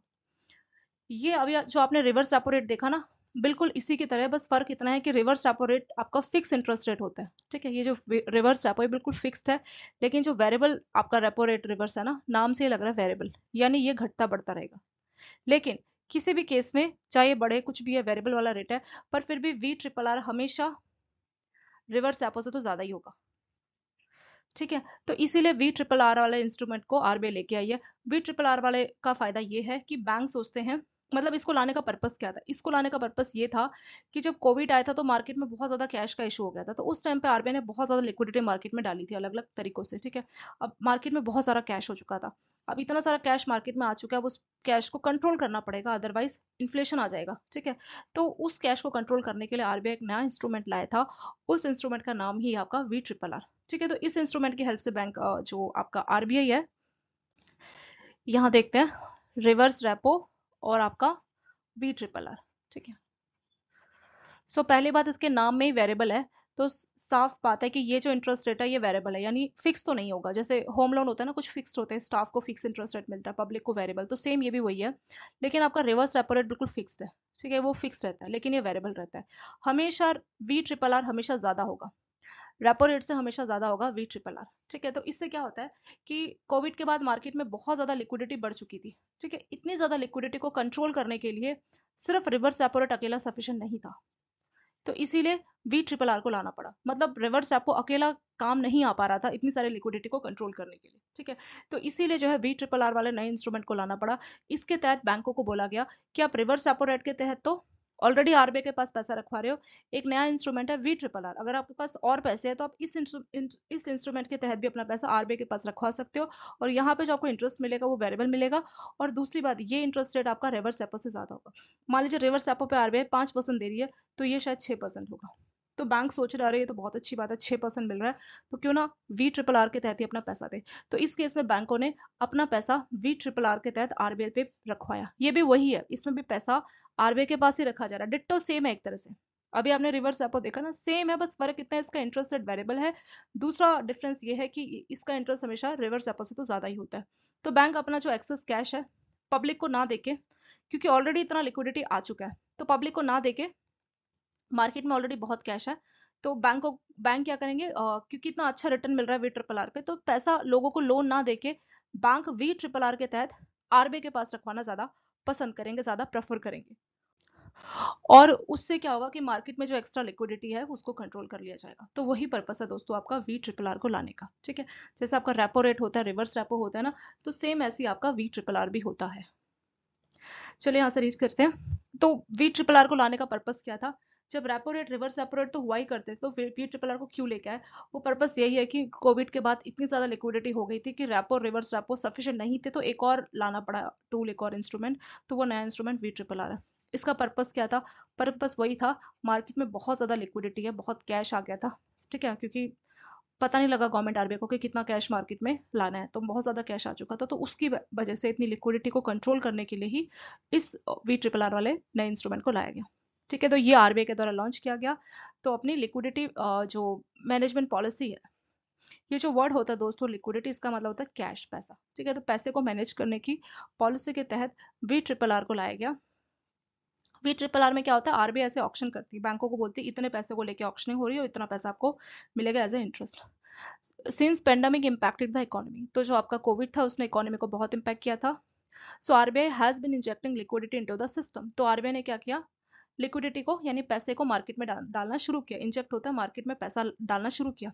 ये अभी जो आपने रिवर्स रेपो रेट देखा ना, बिल्कुल इसी की तरह, बस फर्क इतना है कि रिवर्स रेपो रेट आपका फिक्स इंटरेस्ट रेट होता है, ठीक है, ये जो रिवर्स रेपो है बिल्कुल फिक्स्ड है, लेकिन जो वेरिएबल आपका रेपो रेट रिवर्स है ना, नाम से ही लग रहा है वेरिएबल, यानी ये घटता बढ़ता रहेगा। लेकिन किसी भी केस में चाहे बढ़े कुछ भी है, वेरिएबल वाला रेट है, पर फिर भी वी ट्रिपल आर हमेशा रिवर्स रेपो से तो ज्यादा ही होगा। ठीक है, तो इसीलिए वी ट्रिपल आर वाले इंस्ट्रूमेंट को आरबीआई लेके आई है। वी ट्रिपल आर वाले का फायदा ये है कि बैंक सोचते हैं, मतलब इसको लाने का पर्पस क्या था, इसको लाने का पर्पस ये था कि जब कोविड आया था तो मार्केट में बहुत ज्यादा कैश का इशू हो गया था, तो उस टाइम पे आरबीआई ने बहुत ज्यादा लिक्विडिटी मार्केट में डाली थी अलग अलग तरीकों से। ठीक है, अब मार्केट में बहुत सारा कैश हो चुका था, अब इतना सारा कैश मार्केट में आ चुका है, अब उस कैश को कंट्रोल करना पड़ेगा, अदरवाइज इन्फ्लेशन आ जाएगा। ठीक है, तो उस कैश को कंट्रोल करने के लिए आरबीआई एक नया इंस्ट्रूमेंट लाया था, उस इंस्ट्रूमेंट का नाम ही आपका वी ट्रिपल आर। ठीक है, तो इस इंस्ट्रूमेंट की हेल्प से बैंक जो आपका आरबीआई है, यहाँ देखते हैं रिवर्स रेपो और आपका वी ट्रिपल आर। ठीक है, सो पहली बात, इसके नाम में ही वेरिएबल है, तो साफ बात है कि ये जो इंटरेस्ट रेट है ये वेरिएबल है, यानी फिक्स तो नहीं होगा। जैसे होम लोन होता है ना, कुछ फिक्स्ड होते हैं, स्टाफ को फिक्स इंटरेस्ट रेट मिलता है, पब्लिक को वेरिएबल, तो सेम ये भी वही है। लेकिन आपका रिवर्स रेपो रेट बिल्कुल फिक्स्ड है। ठीक है, वो फिक्स रहता है, लेकिन ये वेरिएबल रहता है हमेशा। वी ट्रिपल आर हमेशा ज्यादा होगा, रेपो रेट से हमेशा ज्यादा होगा वी ट्रिपल आर। ठीक है, तो इससे क्या होता है कि कोविड के बाद मार्केट में बहुत ज्यादा लिक्विडिटी बढ़ चुकी थी। ठीक है, इतनी ज्यादा लिक्विडिटी को कंट्रोल करने के लिए सिर्फ रिवर्स रेपो रेट अकेला सफिशिएंट नहीं था, तो इसीलिए वी ट्रिपल आर को लाना पड़ा। मतलब रिवर्स रेपो अकेला काम नहीं आ पा रहा था इतनी सारी लिक्विडिटी को कंट्रोल करने के लिए। ठीक है, तो इसीलिए जो है वी ट्रिपल आर वाले नए इंस्ट्रूमेंट को लाना पड़ा। इसके तहत बैंकों को बोला गया कि आप रिवर्स रेपो रेट के तहत तो ऑलरेडी आरबीआई के पास पैसा रखवा रहे हो, एक नया इंस्ट्रूमेंट है वी ट्रिपल आर, अगर आपके पास और पैसे हैं तो आप इस इंस्ट्रूमेंट के तहत भी अपना पैसा आरबीआई के पास रखवा सकते हो, और यहाँ पे जो आपको इंटरेस्ट मिलेगा वो वेरिएबल मिलेगा। और दूसरी बात, ये इंटरेस्ट रेट आपका रिवर्स रेपो से ज्यादा होगा। मान लीजिए रिवर्स रेपो पे आरबीआई 5% दे रही है, तो ये शायद 6% होगा। तो बैंक सोच रहा है ये तो बहुत अच्छी बात है, 6% मिल रहा है, तो क्यों ना वी ट्रिपल आर के तहत ही अपना पैसा दे। तो इस केस में बैंकों ने अपना पैसा वी ट्रिपल आर के तहत आरबीआई पे रखवाया। ये भी वही है, इसमें भी पैसा आरबीआई के पास ही रखा जा रहा है, डिट्टो सेम है एक तरह से। अभी आपने रिवर्स रेपो देखा ना, सेम है, बस फर्क इतना है इसका इंटरेस्ट रेट वेरिएबल है। दूसरा डिफरेंस ये है कि इसका इंटरेस्ट हमेशा रिवर्स रेपो से तो ज्यादा ही होता है। तो बैंक अपना जो एक्सेस कैश है पब्लिक को ना देके, क्योंकि ऑलरेडी इतना लिक्विडिटी आ चुका है, तो पब्लिक को ना देके, मार्केट में ऑलरेडी बहुत कैश है, तो बैंक क्या करेंगे, क्योंकि इतना अच्छा रिटर्न मिल रहा है वी ट्रिपल आर पे, तो पैसा लोगों को लोन ना देके बैंक वी ट्रिपल आर के तहत आरबीआई के पास रखवाना ज्यादा पसंद करेंगे, ज्यादा प्रेफर करेंगे। और उससे क्या होगा कि मार्केट में जो एक्स्ट्रा लिक्विडिटी है उसको कंट्रोल कर लिया जाएगा। तो वही पर्पस है दोस्तों आपका वी ट्रिपल आर को लाने का। ठीक है, जैसे आपका रेपो रेट होता है, रिवर्स रेपो होता है ना, तो सेम ऐसे ही आपका वी ट्रिपल आर भी होता है। चलिए यहाँ से रीड करते हैं। तो वी ट्रिपल आर को लाने का पर्पस क्या था, जब repo rate reverse repo rate तो हुआ ही करते थे, तो वी ट्रिपल आर को क्यों लेके आए। वो पर्पस यही है कि कोविड के बाद इतनी ज्यादा लिक्विडिटी हो गई थी कि रेपो रिवर्स रेपो सफिशिएंट नहीं थे, तो एक और लाना पड़ा टूल, एक और इंस्ट्रूमेंट, तो वो नया इंस्ट्रूमेंट वी ट्रिपल आर है। इसका पर्पस क्या था, पर्पस वही था, मार्केट में बहुत ज्यादा लिक्विडिटी है, बहुत कैश आ गया था। ठीक है, क्योंकि पता नहीं लगा गवर्नमेंट आरबीआई को कि कितना कैश मार्केट में लाना है, तो बहुत ज्यादा कैश आ चुका था, तो उसकी वजह से इतनी लिक्विडिटी को कंट्रोल करने के लिए ही इस वी ट्रिपल आर वाले नए इंस्ट्रूमेंट को लाया गया। ठीक है, तो ये आरबीआई के द्वारा लॉन्च किया गया। तो अपनी लिक्विडिटी जो मैनेजमेंट पॉलिसी है, ये जो वर्ड होता है दोस्तों लिक्विडिटी, इसका मतलब होता है कैश, पैसा। ठीक है, तो पैसे को मैनेज करने की पॉलिसी के तहत वी ट्रिपल आर को लाया गया। वी ट्रिपल आर में क्या होता है, आरबीआई ऐसे ऑक्शन करती है, बैंकों को बोलती है इतने पैसे को लेके ऑक्शनिंग हो रही है और इतना पैसा आपको मिलेगा as a interest. Since pandemic impacted the economy, तो जो आपका कोविड था उसने इकोनॉमी को बहुत इम्पैक्ट किया था। So RBI has been injecting liquidity into the system, तो आरबीआई ने क्या किया, लिक्विडिटी को यानी पैसे को मार्केट में डालना शुरू किया। इंजेक्ट होता है, मार्केट में पैसा डालना शुरू किया।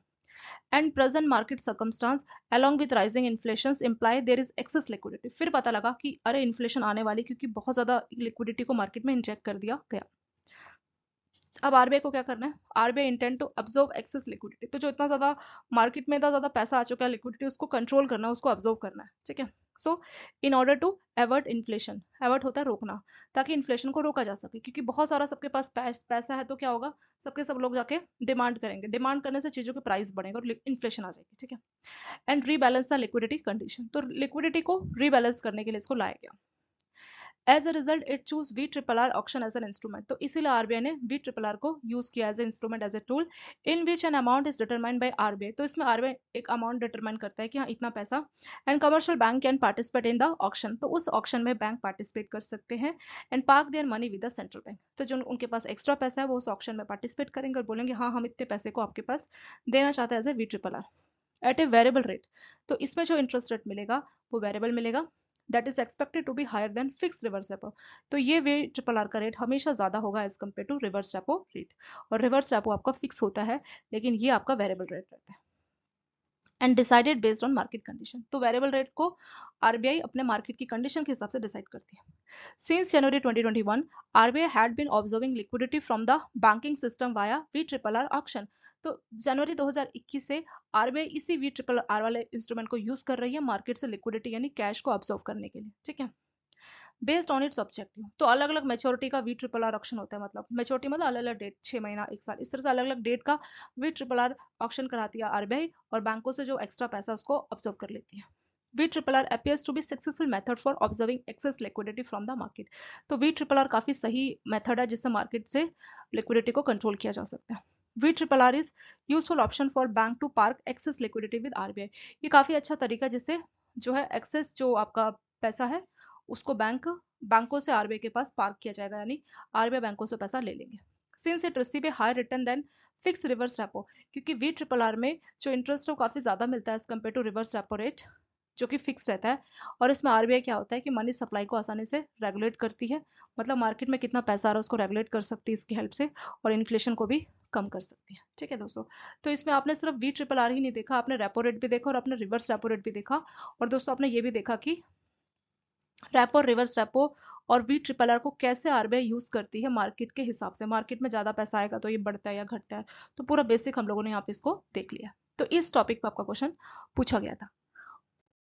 And present market circumstance along with rising inflations imply there is excess liquidity, फिर पता लगा कि अरे इन्फ्लेशन आने वाली, क्योंकि बहुत ज्यादा लिक्विडिटी को मार्केट में इंजेक्ट कर दिया गया। अब आरबीआई को क्या करना है, RBI intent to absorb excess liquidity, तो जो इतना ज्यादा मार्केट में इतना ज्यादा पैसा आ चुका है लिक्विडिटी, उसको कंट्रोल करना है, उसको अब्जॉर्ब करना है। ठीक है, so in order to avert inflation, avert होता है रोकना, ताकि इन्फ्लेशन को रोका जा सके, क्योंकि बहुत सारा सबके पास पैसा है, तो क्या होगा, सबके सब लोग जाके डिमांड करेंगे, डिमांड करने से चीजों के प्राइस बढ़ेंगे और इन्फ्लेशन आ जाएगी। ठीक है, and rebalance the liquidity condition, तो लिक्विडिटी को रीबैलेंस करने के लिए इसको लाया गया। As a result it choose V triple R auction as an instrument, तो इसीलिए आरबीआई ने वी ट्रिपल आर को यूज किया as a instrument, as a tool in which an amount is determined by RBI, तो इसमें RBI एक amount determine करता है कि हाँ इतना पैसा, and commercial bank can participate in the auction, तो उस ऑक्शन में बैंक पार्टिसिपेट कर सकते हैं, and park their money with the central bank, तो जो उनके पास एक्स्ट्रा पैसा है वो उस ऑक्शन में पार्टिसिपेट करेंगे और बोलेंगे हाँ हम इतने पैसे को आपके पास देना चाहते हैं as a V triple R at a variable rate. तो इसमें जो इंटरेस्ट रेट मिलेगा वो वेरिएबल मिलेगा, that is expected to be higher than fix reverse repo. तो ये VRRR का रेट हमेशा ज्यादा होगा as compare to reverse repo rate. और रिवर्स रेपो आपका फिक्स होता है, लेकिन ये आपका वेरिएबल रेट रहता है and decided based on market condition. तो वेरिएबल रेट को आरबीआई अपने मार्केट की कंडीशन के हिसाब से डिसाइड करती है। Since January 2021, RBI had been observing liquidity from the banking system via VRRR auction। तो जनवरी 2021 से आरबीआई इसी VRRR वाले इंस्ट्रूमेंट को यूज कर रही है मार्केट से लिक्विडिटी यानी कैश को ऑब्जर्व करने के लिए, ठीक है। बेस्ड ऑन इट्स ऑब्जेक्टिव, तो अलग अलग मेच्योरिटी का VRRR ऑक्शन होता है, मतलब मेच्योरिटी मतलब अलग अलग डेट, 6 महीना, 1 साल, इस तरह से अलग अलग डेट का VRRR ऑक्शन कराती है आरबीआई और बैंकों से जो एक्स्ट्रा पैसा उसको ऑब्जर्व कर लेती है। VRRR appears to be successful method for observing excess liquidity from the market। तो VRRR काफी सही मेथड है जिससे मार्केट से लिक्विडिटी को कंट्रोल किया जा सकता है। VRRR is useful option for bank to park excess liquidity with RBI। ये काफी अच्छा तरीका जिससे जो है एक्सेस जो आपका पैसा है उसको बैंकों से आरबीआई के पास पार्क किया जाएगा, यानी आरबीआई बैंकों से पैसा ले लेंगे। Since it receive a high return than fix reverse repo, क्योंकि VRRR में जो इंटरेस्ट है वो काफी ज्यादा मिलता है as compare to reverse repo rate जो कि फिक्स रहता है। और इसमें आरबीआई क्या होता है कि मनी सप्लाई को आसानी से रेगुलेट करती है, मतलब मार्केट में कितना पैसा आ रहा है उसको रेगुलेट कर सकती है इसकी हेल्प से, और इन्फ्लेशन को भी कम कर सकती है, ठीक है दोस्तों। तो इसमें आपने सिर्फ VRRR ही नहीं देखा, आपने रेपो रेट भी देखा और आपने रिवर्स रेपो रेट भी देखा। और दोस्तों आपने ये भी देखा कि रेपो, रिवर्स रेपो और VRRR को कैसे आरबीआई यूज करती है मार्केट के हिसाब से। मार्केट में ज्यादा पैसा आएगा तो ये बढ़ता है या घटता है, तो पूरा बेसिक हम लोगों ने यहाँ पे इसको देख लिया। तो इस टॉपिक पे आपका क्वेश्चन पूछा गया था।